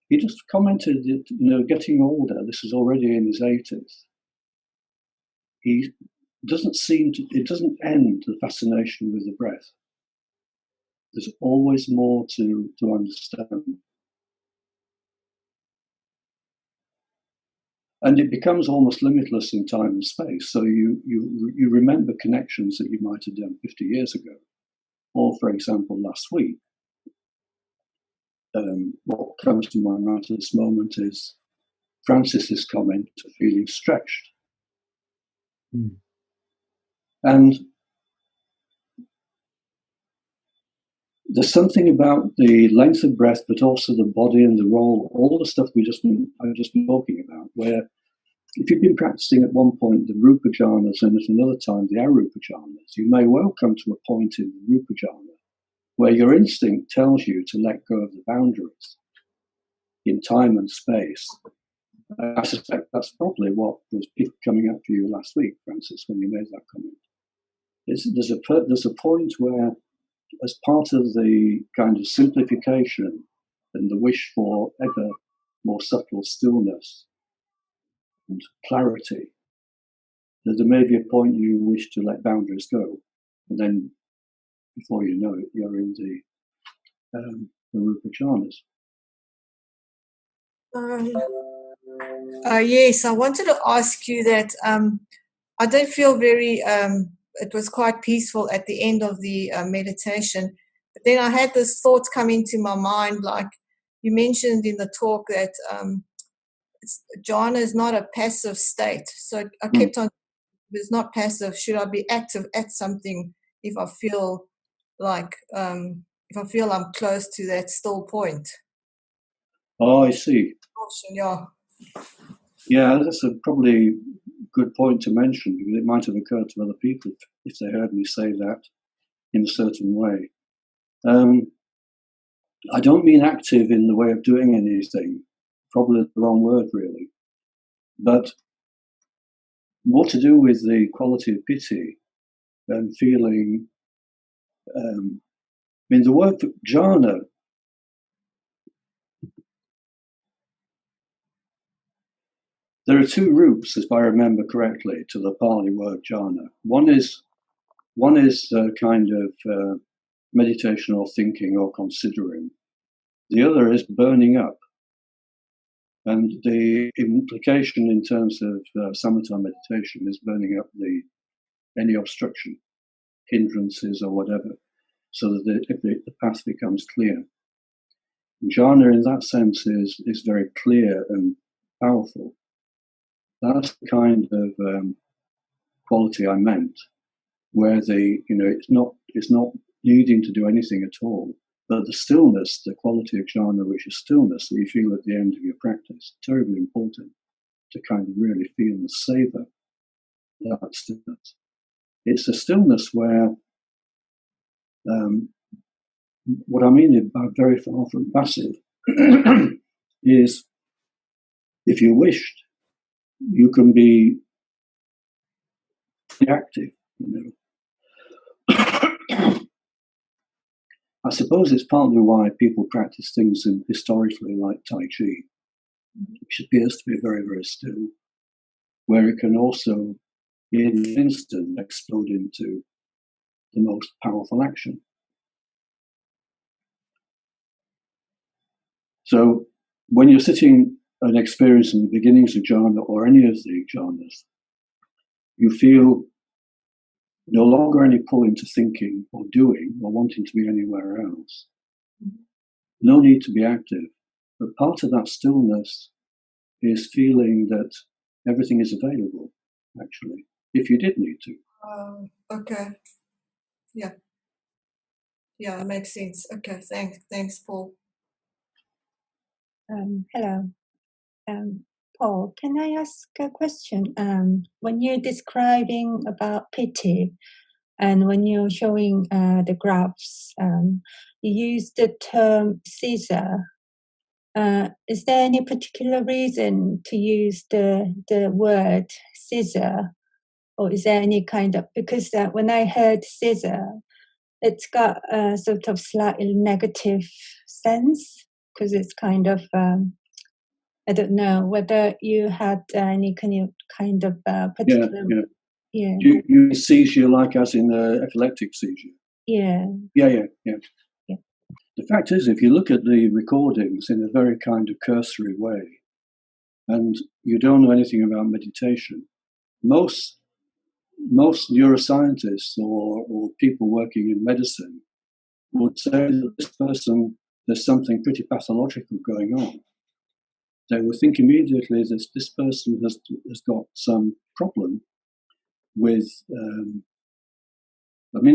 he just commented that, getting older, this is already in his 80s, it doesn't end the fascination with the breath. There's always more to understand. And it becomes almost limitless in time and space. So you remember connections that you might have done 50 years ago. Or, for example, last week, what comes to my mind at this moment is Francis's comment of feeling stretched. Mm. And there's something about the length of breath, but also the body and the role, all the stuff I've just been talking about, where if you've been practicing at one point the Rupa jhanas and at another time the Arupa jhanas, you may well come to a point in the Rupa jhana where your instinct tells you to let go of the boundaries in time and space. I suspect that's probably what was coming up for you last week, Francis, when you made that comment. there's a point where, as part of the kind of simplification and the wish for ever more subtle stillness and clarity, that there may be a point you wish to let boundaries go, and then before you know it, you're in the Rupa jhanas. Yes, I wanted to ask you that I did feel very, it was quite peaceful at the end of the meditation. But then I had this thought come into my mind, like you mentioned in the talk that jhana is not a passive state. So I kept on, it's not passive. Should I be active at something if I feel like, if I feel I'm close to that still point? Oh, I see. Yeah. Yeah, that's a probably good point to mention, because it might have occurred to other people if they heard me say that in a certain way. I don't mean active in the way of doing anything, probably the wrong word really, but more to do with the quality of piti and feeling. I mean, the word jhana, there are two roots, if I remember correctly, to the Pali word jhana. One is kind of meditation or thinking or considering. The other is burning up. And the implication in terms of samatha meditation is burning up any obstruction, hindrances or whatever, so that the path becomes clear. Jhana in that sense is very clear and powerful. That's the kind of quality I meant, where it's not needing to do anything at all, but the stillness, the quality of jhana, which is stillness that you feel at the end of your practice, terribly important to kind of really feel and savor that stillness. It's a stillness where what I mean by very far from passive is, if you wished, you can be active. I suppose it's partly why people practice things historically like Tai Chi, which appears to be very, very still, where it can also, in an instant, explode into the most powerful action. So when you're sitting and experiencing the beginnings of jhana or any of the jhanas, you feel no longer any pull into thinking or doing or wanting to be anywhere else. No need to be active. But part of that stillness is feeling that everything is available, actually, if you did need to. Okay. Yeah. Yeah, it makes sense. Okay, thanks, Paul. Hello. Paul, can I ask a question? When you're describing about piti, and when you're showing the graphs, you use the term scissor. Is there any particular reason to use the word scissor, or is there any kind of, because when I heard scissor, it's got a sort of slightly negative sense, because it's kind of I don't know whether you had any kind of particular. Yeah. You seizure, like as in epileptic seizure. Yeah. Yeah. The fact is, if you look at the recordings in a very kind of cursory way, and you don't know anything about meditation, most neuroscientists or people working in medicine would say that this person, there's something pretty pathological going on. They would think immediately that this person has got some problem with,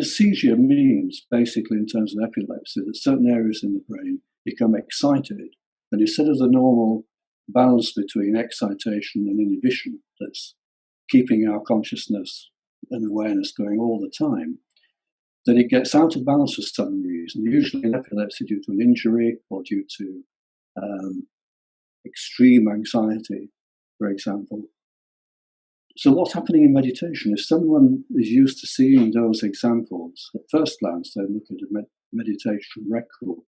seizure means basically, in terms of epilepsy, that certain areas in the brain become excited, and instead of the normal balance between excitation and inhibition that's keeping our consciousness and awareness going all the time, that it gets out of balance for some reason, usually in epilepsy due to an injury or due to extreme anxiety, for example. So what's happening in meditation? If someone is used to seeing those examples, at first glance they look at a meditation record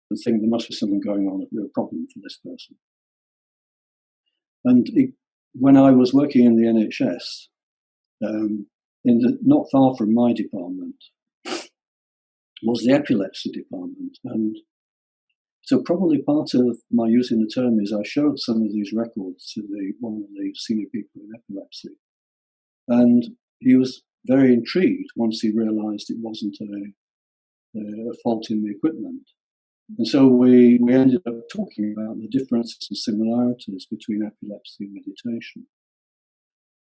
and think there must be something going on, a real problem for this person. And when I was working in the NHS, not far from my department was the epilepsy department. And so probably part of my using the term is I showed some of these records to one of the senior people in epilepsy. And he was very intrigued once he realized it wasn't a fault in the equipment. And so we ended up talking about the differences and similarities between epilepsy and meditation.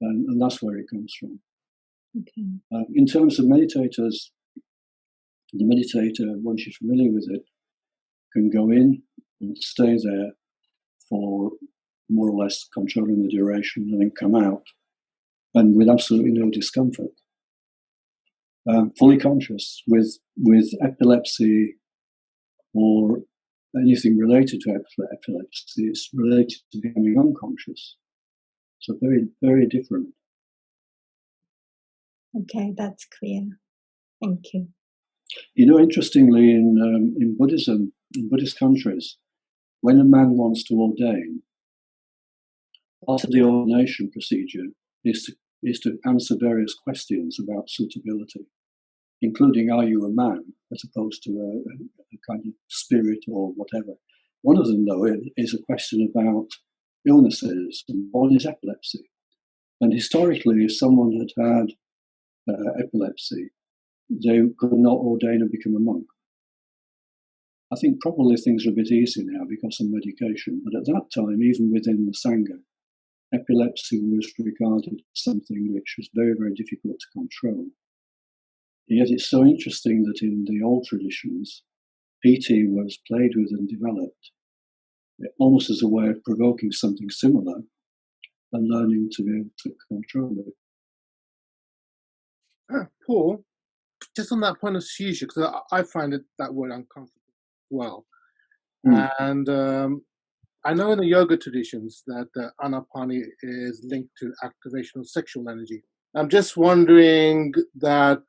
And that's where it comes from. Okay. In terms of meditators, the meditator, once you're familiar with it, can go in and stay there for more or less controlling the duration and then come out, and with absolutely no discomfort. Fully conscious. With epilepsy or anything related to epilepsy, it's related to becoming unconscious. So very, very different. Okay, that's clear. Thank you. You know, interestingly, in Buddhism, in Buddhist countries, when a man wants to ordain, part of the ordination procedure is to answer various questions about suitability, including, are you a man, as opposed to a kind of spirit or whatever. One of them, though, is a question about illnesses, and one is epilepsy. And historically, if someone had epilepsy, they could not ordain and become a monk. I think probably things are a bit easier now because of medication, but at that time, even within the Sangha, epilepsy was regarded as something which was very, very difficult to control. Yet it's so interesting that in the old traditions, Pīti was played with and developed almost as a way of provoking something similar and learning to be able to control it. Paul, just on that point of seizure, because I find that word uncomfortable as well. And I know in the yoga traditions that anapani is linked to activation of sexual energy. I'm just wondering that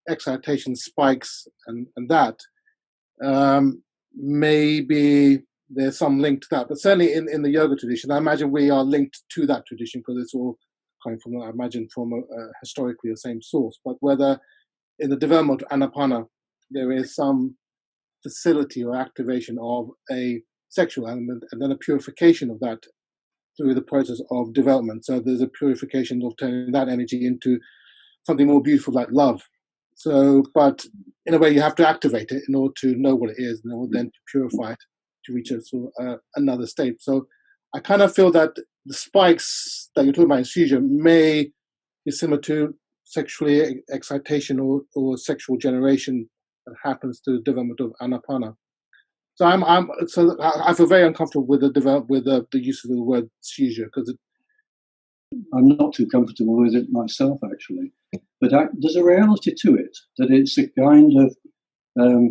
excitation spikes and that maybe there's some link to that, but certainly in the yoga tradition, I imagine we are linked to that tradition because it's all coming from, I imagine, from historically the same source. But whether in the development of anapana there is some facility or activation of a sexual element and then a purification of that through the process of development. So there's a purification of turning that energy into something more beautiful like love. So, but in a way you have to activate it in order to know what it is and then to purify it to reach another state. So I kind of feel that the spikes that you're talking about in seizure may be similar to sexually excitation or sexual generation that happens to the development of anapana. So I feel very uncomfortable with the use of the word seizure because I'm not too comfortable with it myself, actually. But there's a reality to it, that it's a kind of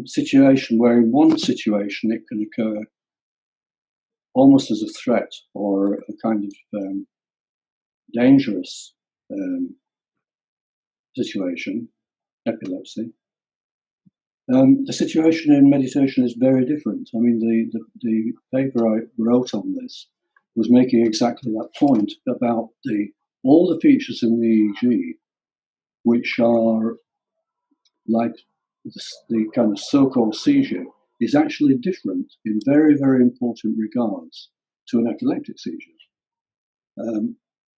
situation where in one situation it can occur almost as a threat or a kind of dangerous situation, epilepsy. The situation in meditation is very different. I mean, the paper I wrote on this was making exactly that point about all the features in the EEG, which are like the kind of so-called seizure, is actually different in very, very important regards to an epileptic seizure.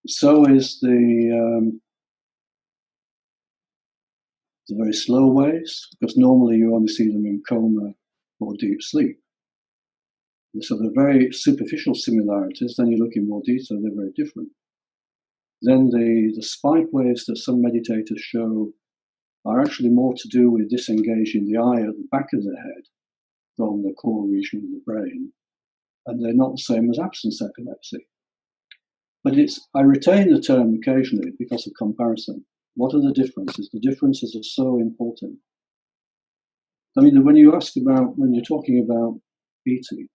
So is the very slow waves, because normally you only see them in coma or deep sleep. So they're very superficial similarities. Then you look in more detail, they're very different. Then the spike waves that some meditators show are actually more to do with disengaging the eye at the back of the head from the core region of the brain, and they're not the same as absence epilepsy. But I retain the term occasionally because of comparison. What are the differences? The differences are so important. I mean, when you're talking about Pīti,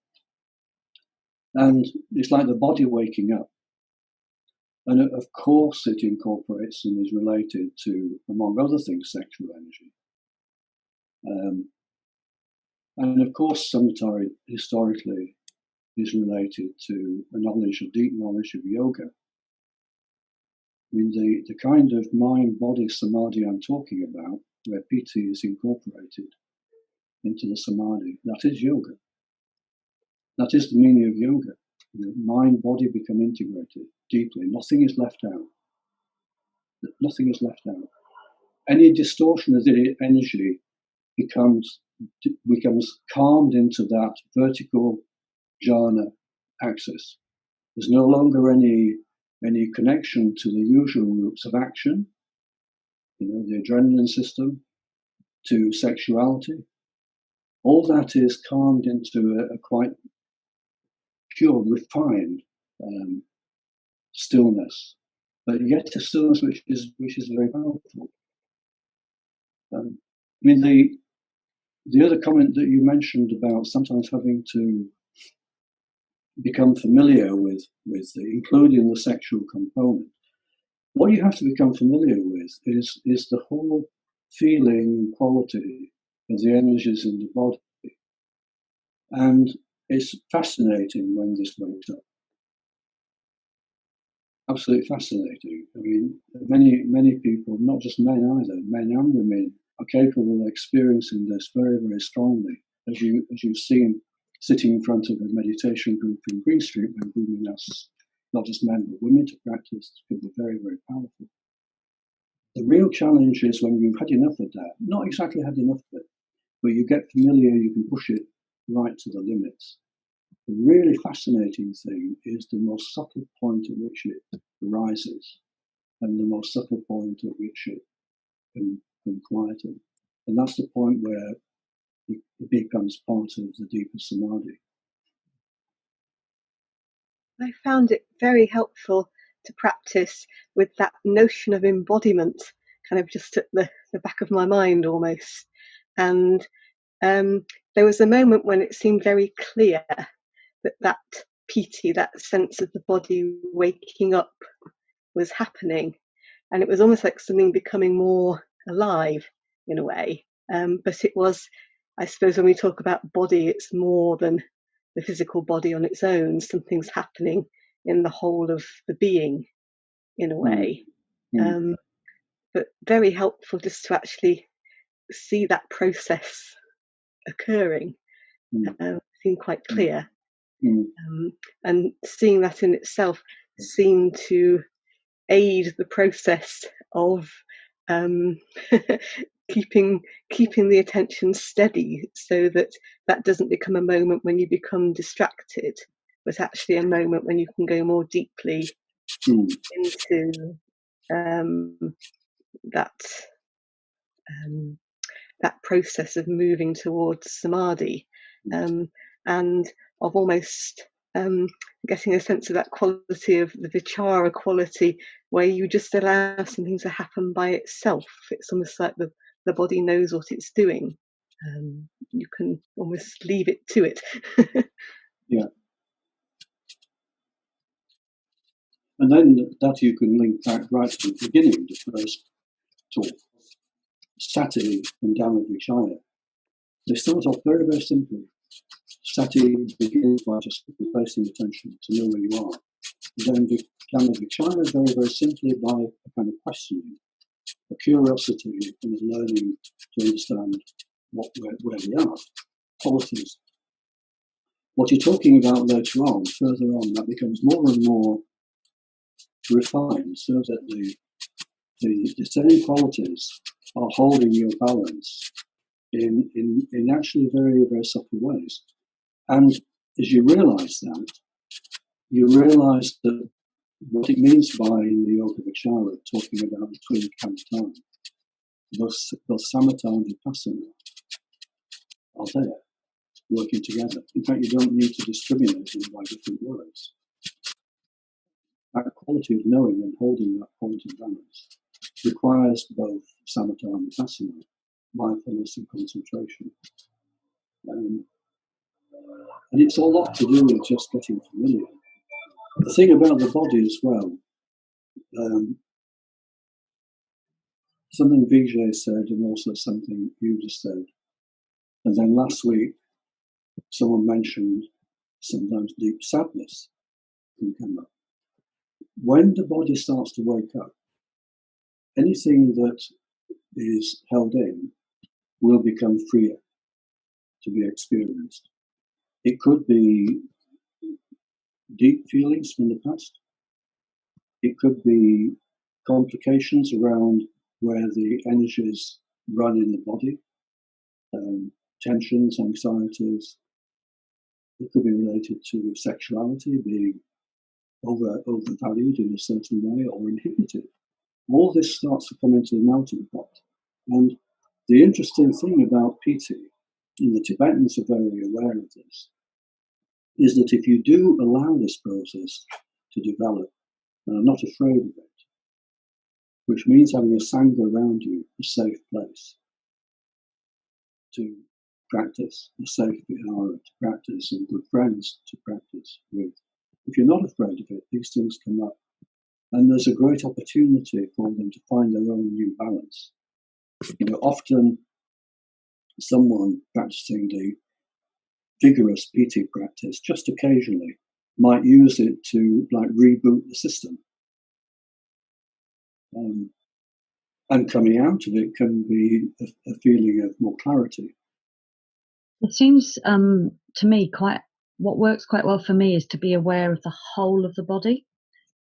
and it's like the body waking up. And of course it incorporates and is related to, among other things, sexual energy. And of course samatha historically is related to a deep knowledge of yoga. I mean, the kind of mind-body samadhi I'm talking about, where Pīti is incorporated into the samadhi, that is yoga. That is the meaning of yoga. Mind, body become integrated deeply. Nothing is left out. Nothing is left out. Any distortion of the energy becomes calmed into that vertical jhana axis. There's no longer any connection to the usual routes of action, the adrenaline system, to sexuality. All that is calmed into a quite pure, refined stillness, but yet a stillness which is very powerful. I mean, the other comment that you mentioned about sometimes having to become familiar with including the sexual component. What you have to become familiar with is the whole feeling and quality of the energies in the body. And it's fascinating when this wakes up. Absolutely fascinating. I mean, many people, not just men either, men and women, are capable of experiencing this very, very strongly. As you've seen sitting in front of a meditation group in Green Street, when women ask not just men but women to practice, it can be very, very powerful. The real challenge is when you've had enough of that, not exactly had enough of it, but you get familiar, you can push it right to the limits. The really fascinating thing is the most subtle point at which it arises and the most subtle point at which it can quieten. And that's the point where it becomes part of the deeper samadhi. I found it very helpful to practice with that notion of embodiment kind of just at the back of my mind almost. And there was a moment when it seemed very clear that Pīti, that sense of the body waking up, was happening. And it was almost like something becoming more alive in a way. But it was, I suppose, when we talk about body, it's more than the physical body on its own. Something's happening in the whole of the being in a way. But very helpful just to actually see that process occurring. Seemed quite clear. And seeing that in itself seemed to aid the process of keeping the attention steady, so that doesn't become a moment when you become distracted, but actually a moment when you can go more deeply into that process of moving towards samadhi, and of almost getting a sense of that quality of the vichara quality, where you just allow something to happen by itself. It's almost like the body knows what it's doing. You can almost leave it to it. Yeah. And then that you can link back right to the beginning, the first talk, sati and dhamma-vichaya. They start off very, very simply. Sati begins by just placing attention to know where you are. And then dhamma-vichaya very, very simply by a kind of questioning, a curiosity and a learning to understand where we are, qualities. What you're talking about later on, further on, that becomes more and more refined, so that the same qualities are holding your balance in actually very, very subtle ways. And as you realise that, you realise that what it means by in the Yoga Vichara, talking about the twin kamatan, those samatha and vipassana are there, working together. In fact, you don't need to discriminate them by different words. That quality of knowing and holding that point of balance requires both samatha and vipassana, mindfulness and concentration. And it's a lot to do with just getting familiar. The thing about the body as well something Vijay said, and also something you just said. And then last week, someone mentioned sometimes deep sadness can come up. When the body starts to wake up, anything that is held in will become freer to be experienced. It could be deep feelings from the past. It could be complications around where the energies run in the body, tensions, anxieties. It could be related to sexuality, being overvalued in a certain way or inhibited. All this starts to come into the melting pot. And the interesting thing about Pīti, and the Tibetans are very aware of this, is that if you do allow this process to develop and are not afraid of it, which means having a sangha around you, a safe place to practice, a safe vihara to practice, and good friends to practice with. If you're not afraid of it, these things come up. And there's a great opportunity for them to find their own new balance. You know, often someone practicing the vigorous Pīti practice, just occasionally, might use it to like reboot the system. And coming out of it can be a feeling of more clarity. It seems to me what works quite well for me is to be aware of the whole of the body.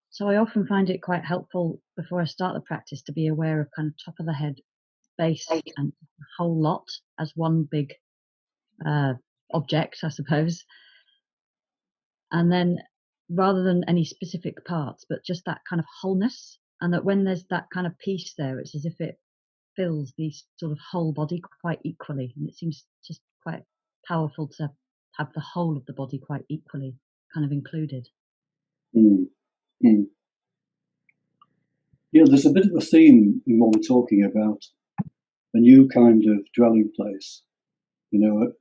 So I often find it quite helpful before I start the practice to be aware of kind of top of the head, base, and the whole lot as one big object, I suppose. And then rather than any specific parts, but just that kind of wholeness, and that when there's that kind of peace there, it's as if it fills the sort of whole body quite equally. And it seems just quite powerful to have the whole of the body quite equally kind of included. Yeah, there's a bit of a theme in what we're talking about, a new kind of dwelling place. You know,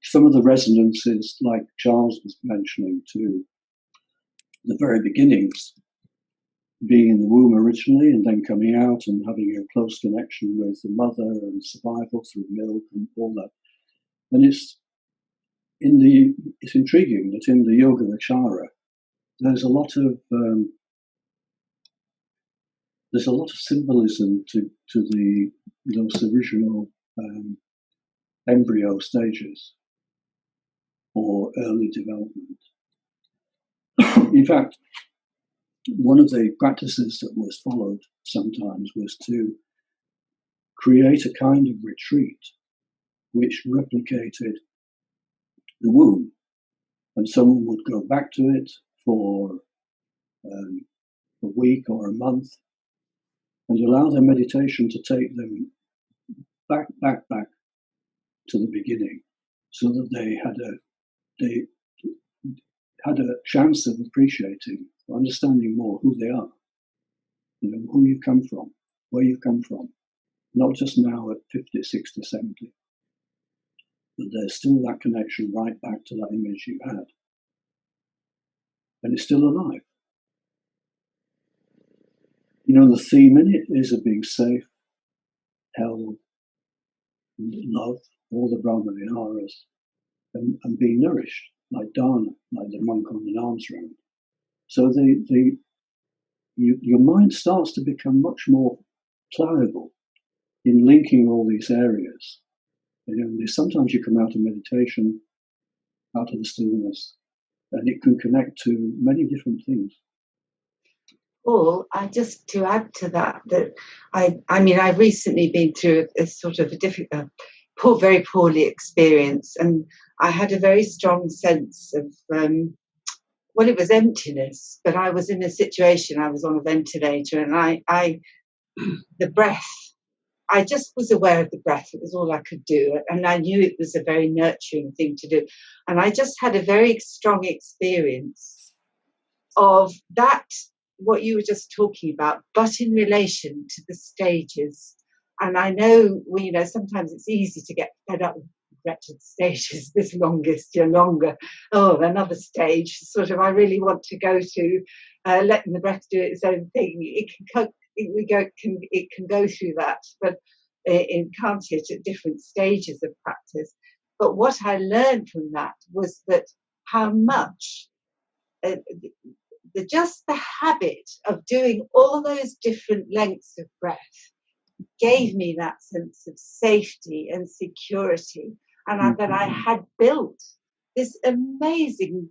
some of the resonances, like Charles was mentioning, to the very beginnings, being in the womb originally and then coming out and having a close connection with the mother and survival through milk and all that. And it's intriguing that in the Yoga Vichara, there's a lot of symbolism to those original embryo stages or early development. In fact, one of the practices that was followed sometimes was to create a kind of retreat which replicated the womb, and someone would go back to it for a week or a month and allow their meditation to take them back to the beginning, so that they had a chance of appreciating, understanding more who they are, you know, who you come from, where you come from, not just now at 50, 60, 70, but there's still that connection right back to that image you had. And it's still alive. You know, the theme in it is of being safe, held, love, all the Brahma Viharas, and being nourished, like dana, like the monk on an alms round. So your mind starts to become much more pliable in linking all these areas. You know, sometimes you come out of meditation, out of the stillness, and it can connect to many different things. Or just to add to that I mean, I've recently been through a sort of very poorly experience, and I had a very strong sense of, well, it was emptiness, but I was in a situation, I was on a ventilator, and the breath, I just was aware of the breath. It was all I could do, and I knew it was a very nurturing thing to do. And I just had a very strong experience of that, what you were just talking about, but in relation to the stages. And I know, well, you know, sometimes it's easy to get fed up with wretched stages, this longest, you're longer, oh, another stage, sort of, I really want to go to letting the breath do its own thing. It can go through that, but it can't hit at different stages of practice. But what I learned from that was that how much just the habit of doing all those different lengths of breath gave me that sense of safety and security, and that I had built this amazing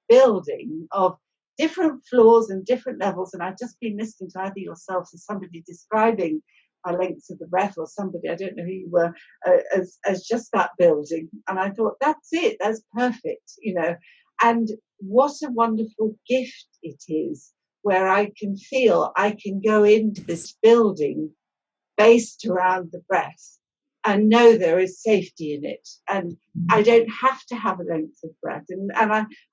building of different floors and different levels. And I've just been listening to either yourself or somebody describing our lengths of the breath, or somebody, I don't know who you were, as just that building. And I thought, that's it, that's perfect, And what a wonderful gift it is, where I can feel I can go into this building based around the breath and know there is safety in it, and I don't have to have a length of breath. And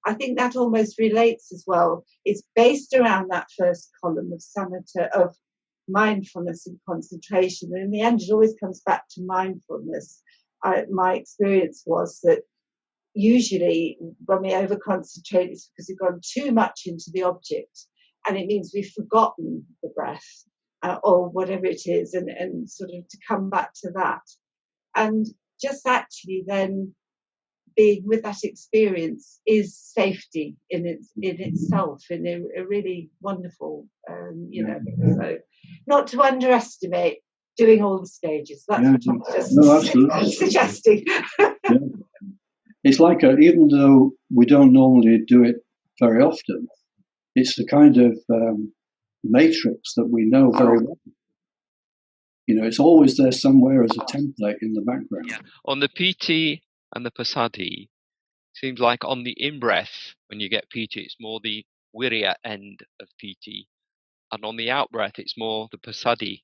I think that almost relates as well. It's based around that first column of samatha, of mindfulness and concentration, and in the end it always comes back to mindfulness. My experience was that usually when we over concentrate, it's because we've gone too much into the object, and it means we've forgotten the breath, or whatever it is, and sort of to come back to that, and just actually then being with that experience is safety in itself, in a really wonderful, so not to underestimate doing all the stages. That's what I'm just suggesting. Yeah. It's like, even though we don't normally do it very often, it's the kind of matrix that we know very well. It's always there somewhere as a template in the background. Yeah. On the Pīti and the Passadhi, seems like on the in-breath, when you get Pīti, it's more the Virya end of Pīti, and on the out-breath, it's more the Passadhi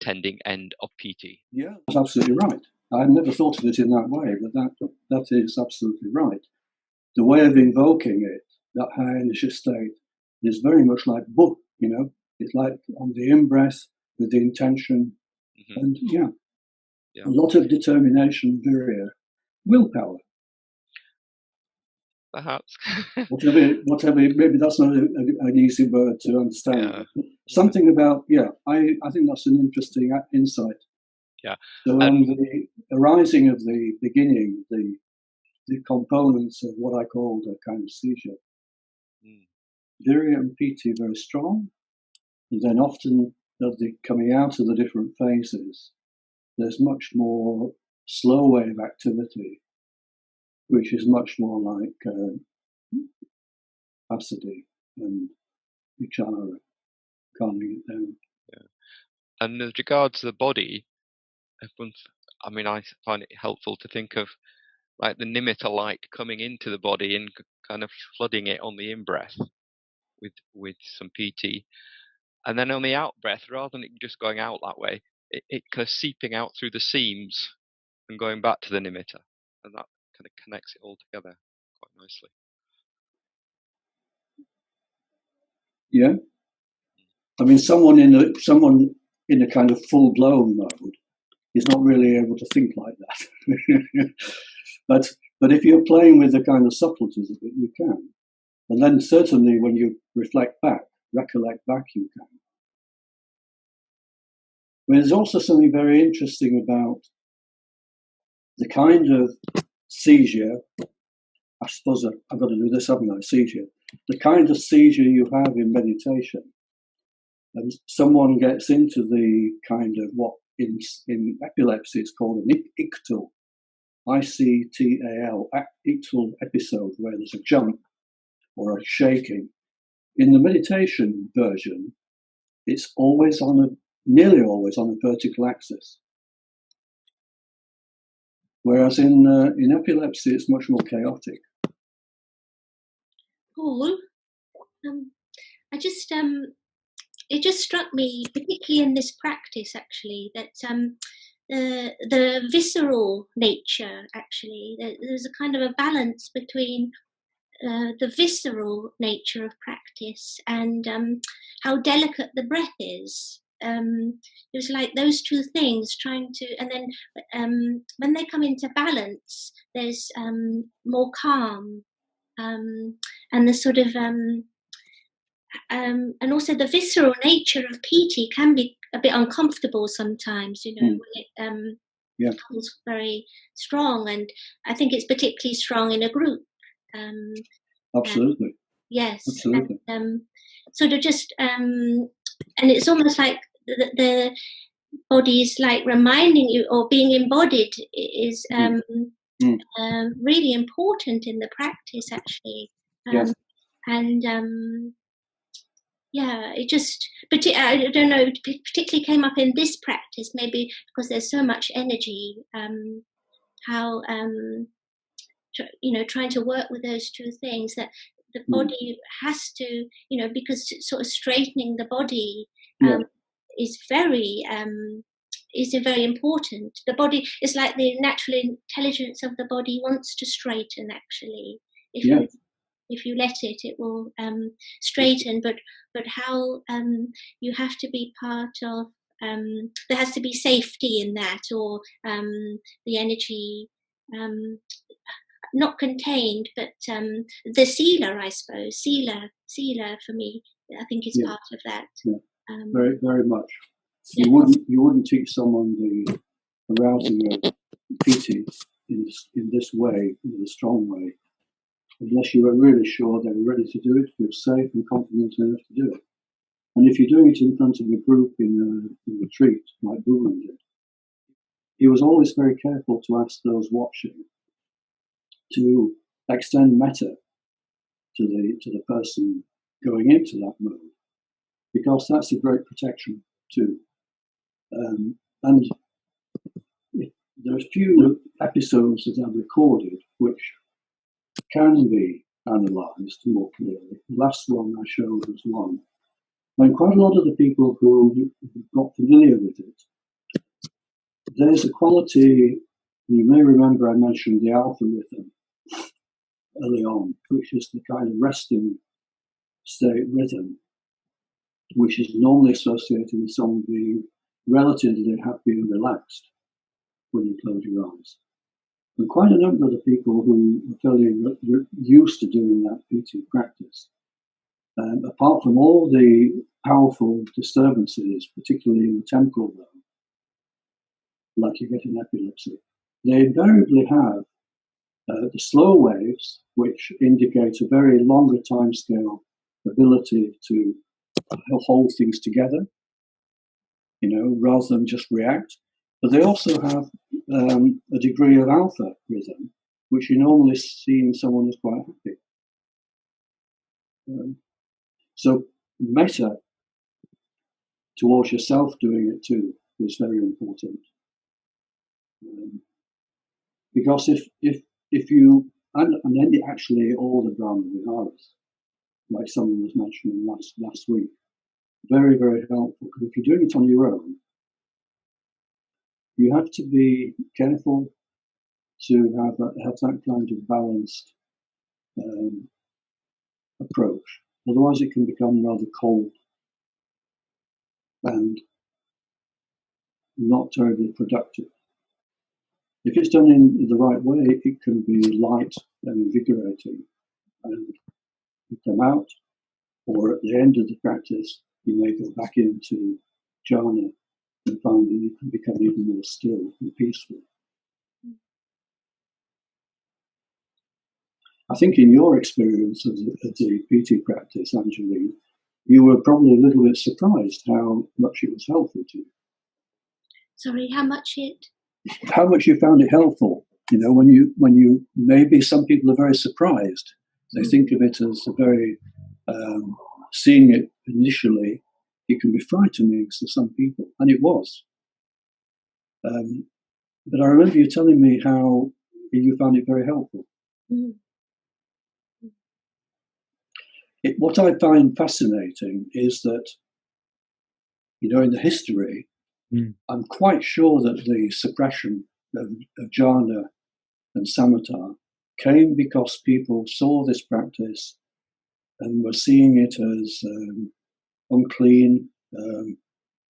tending end of Pīti. Yeah, that's absolutely right. I've never thought of it in that way, but that is absolutely right. The way of invoking it, that high energy state, is very much like Buddha, It's like on the in-breath with the intention, and a lot of determination, virya, willpower. Perhaps. whatever, maybe that's not an easy word to understand. Yeah. Something about, I think that's an interesting insight. Yeah. So the arising of the beginning, the components of what I call the kind of seizure, virya and Pīti very strong, and then often of the coming out of the different phases, there's much more slow wave activity, which is much more like Passadhi and vichara, calming it down. Yeah. And with regard to the body, I find it helpful to think of like the nimitta light coming into the body and kind of flooding it on the in-breath with some Pīti. And then on the out-breath, rather than it just going out that way, it kind of seeping out through the seams and going back to the nimitta. And that kind of connects it all together quite nicely. Yeah. I mean, someone in a kind of full-blown mode is not really able to think like that. But if you're playing with the kind of subtleties of it, you can. And then certainly when you recollect back, you can. But there's also something very interesting about the kind of seizure. I suppose I've got to do this, haven't I? Seizure. The kind of seizure you have in meditation. And someone gets into the kind of what in epilepsy is called an ictal, ICTAL, ictal episode, where there's a jump or a shaking. In the meditation version, it's nearly always on a vertical axis. Whereas in epilepsy, it's much more chaotic. Paul, it just struck me, particularly in this practice, actually, that the visceral nature, actually, there's a kind of a balance between the visceral nature of practice and how delicate the breath is. It was like those two things trying to, and then when they come into balance, there's more calm, and the sort of and also the visceral nature of Pīti can be a bit uncomfortable sometimes, when it feels very strong, and I think it's particularly strong in a group. Absolutely. Yes. Absolutely. And, sort of just, and it's almost like the body is like reminding you, or being embodied is really important in the practice, actually. Yes. And it just, I don't know, it particularly came up in this practice, maybe because there's so much energy, how, trying to work with those two things, that the body has to, because sort of straightening the body is very important. The body is like the natural intelligence of the body wants to straighten, actually. If you let it, it will straighten. But how you have to be part of. There has to be safety in that, or the energy not contained, but the sila, I suppose. Sila for me, I think is part of that. Very, very much. You wouldn't teach someone the arousing of Pīti in this way, in a strong way, unless you were really sure they were ready to do it, feel safe and confident enough to do it. And if you're doing it in front of a group in a retreat, like Buddha did, he was always very careful to ask those watching to extend metta to the person going into that mode, because that's a great protection too. And there are a few episodes that I've recorded which can be analysed more clearly. The last one I showed was one. And quite a lot of the people who got familiar with it, there's a quality, you may remember I mentioned the alpha rhythm early on, which is the kind of resting state rhythm, which is normally associated with someone being relatively happy and relaxed when you close your eyes. And quite a number of the people who are fairly used to doing that Pīti practice, apart from all the powerful disturbances, particularly in the temporal zone, like you get in epilepsy, they invariably have the slow waves, which indicate a very longer timescale ability to hold things together, rather than just react. But they also have a degree of alpha rhythm, which you normally see in someone who's quite happy. So metta towards yourself doing it too is very important. Because if you, and then actually all the Brahma Viharas, like someone was mentioning last week, very, very helpful. Because if you're doing it on your own, you have to be careful to have that kind of balanced approach. Otherwise, it can become rather cold and not terribly productive. If it's done in the right way, it can be light and invigorating, and you come out, or at the end of the practice, you may go back into jhana and find that you can become even more still and peaceful. I think in your experience of the Pīti practice, Angeline, you were probably a little bit surprised how much it was helpful to you. Sorry, how much you found it helpful. When you maybe some people are very surprised. They think of it as a very, seeing it initially, it can be frightening to some people, and it was. But I remember you telling me how you found it very helpful. What I find fascinating is that, in the history, I'm quite sure that the suppression of jhana and samatha came because people saw this practice and were seeing it as unclean,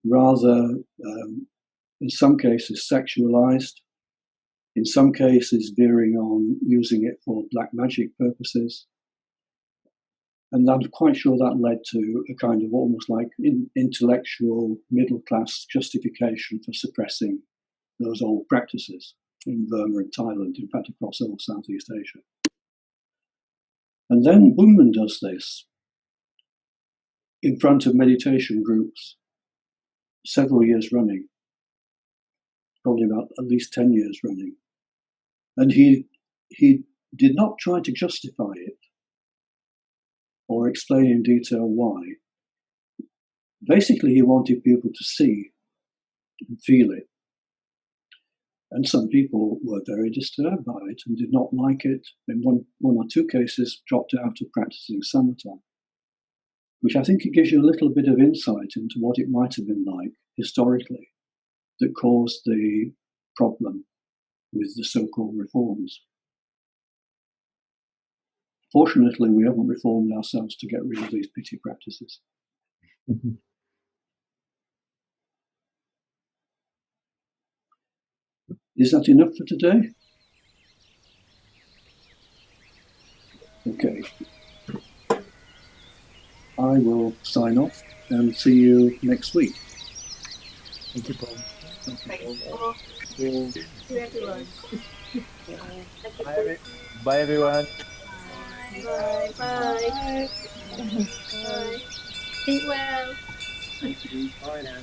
rather, in some cases, sexualized, in some cases, veering on using it for black magic purposes. And I'm quite sure that led to a kind of almost like intellectual middle-class justification for suppressing those old practices in Burma and Thailand, in fact across all Southeast Asia. And then Bunman does this in front of meditation groups several years running, probably about at least 10 years running. And he did not try to justify it or explain in detail why. Basically, he wanted people to see and feel it. And some people were very disturbed by it and did not like it. In one or two cases, dropped out of practicing samatha, which I think it gives you a little bit of insight into what it might have been like historically that caused the problem with the so-called reforms. Fortunately, we haven't reformed ourselves to get rid of these pity practices. Is that enough for today? Okay. I will sign off and see you next week. Thank you, Paul. Thanks, Paul. Thank you, everyone. Bye, everyone. Bye. Bye. Bye. Be well. Thank you. Bye now.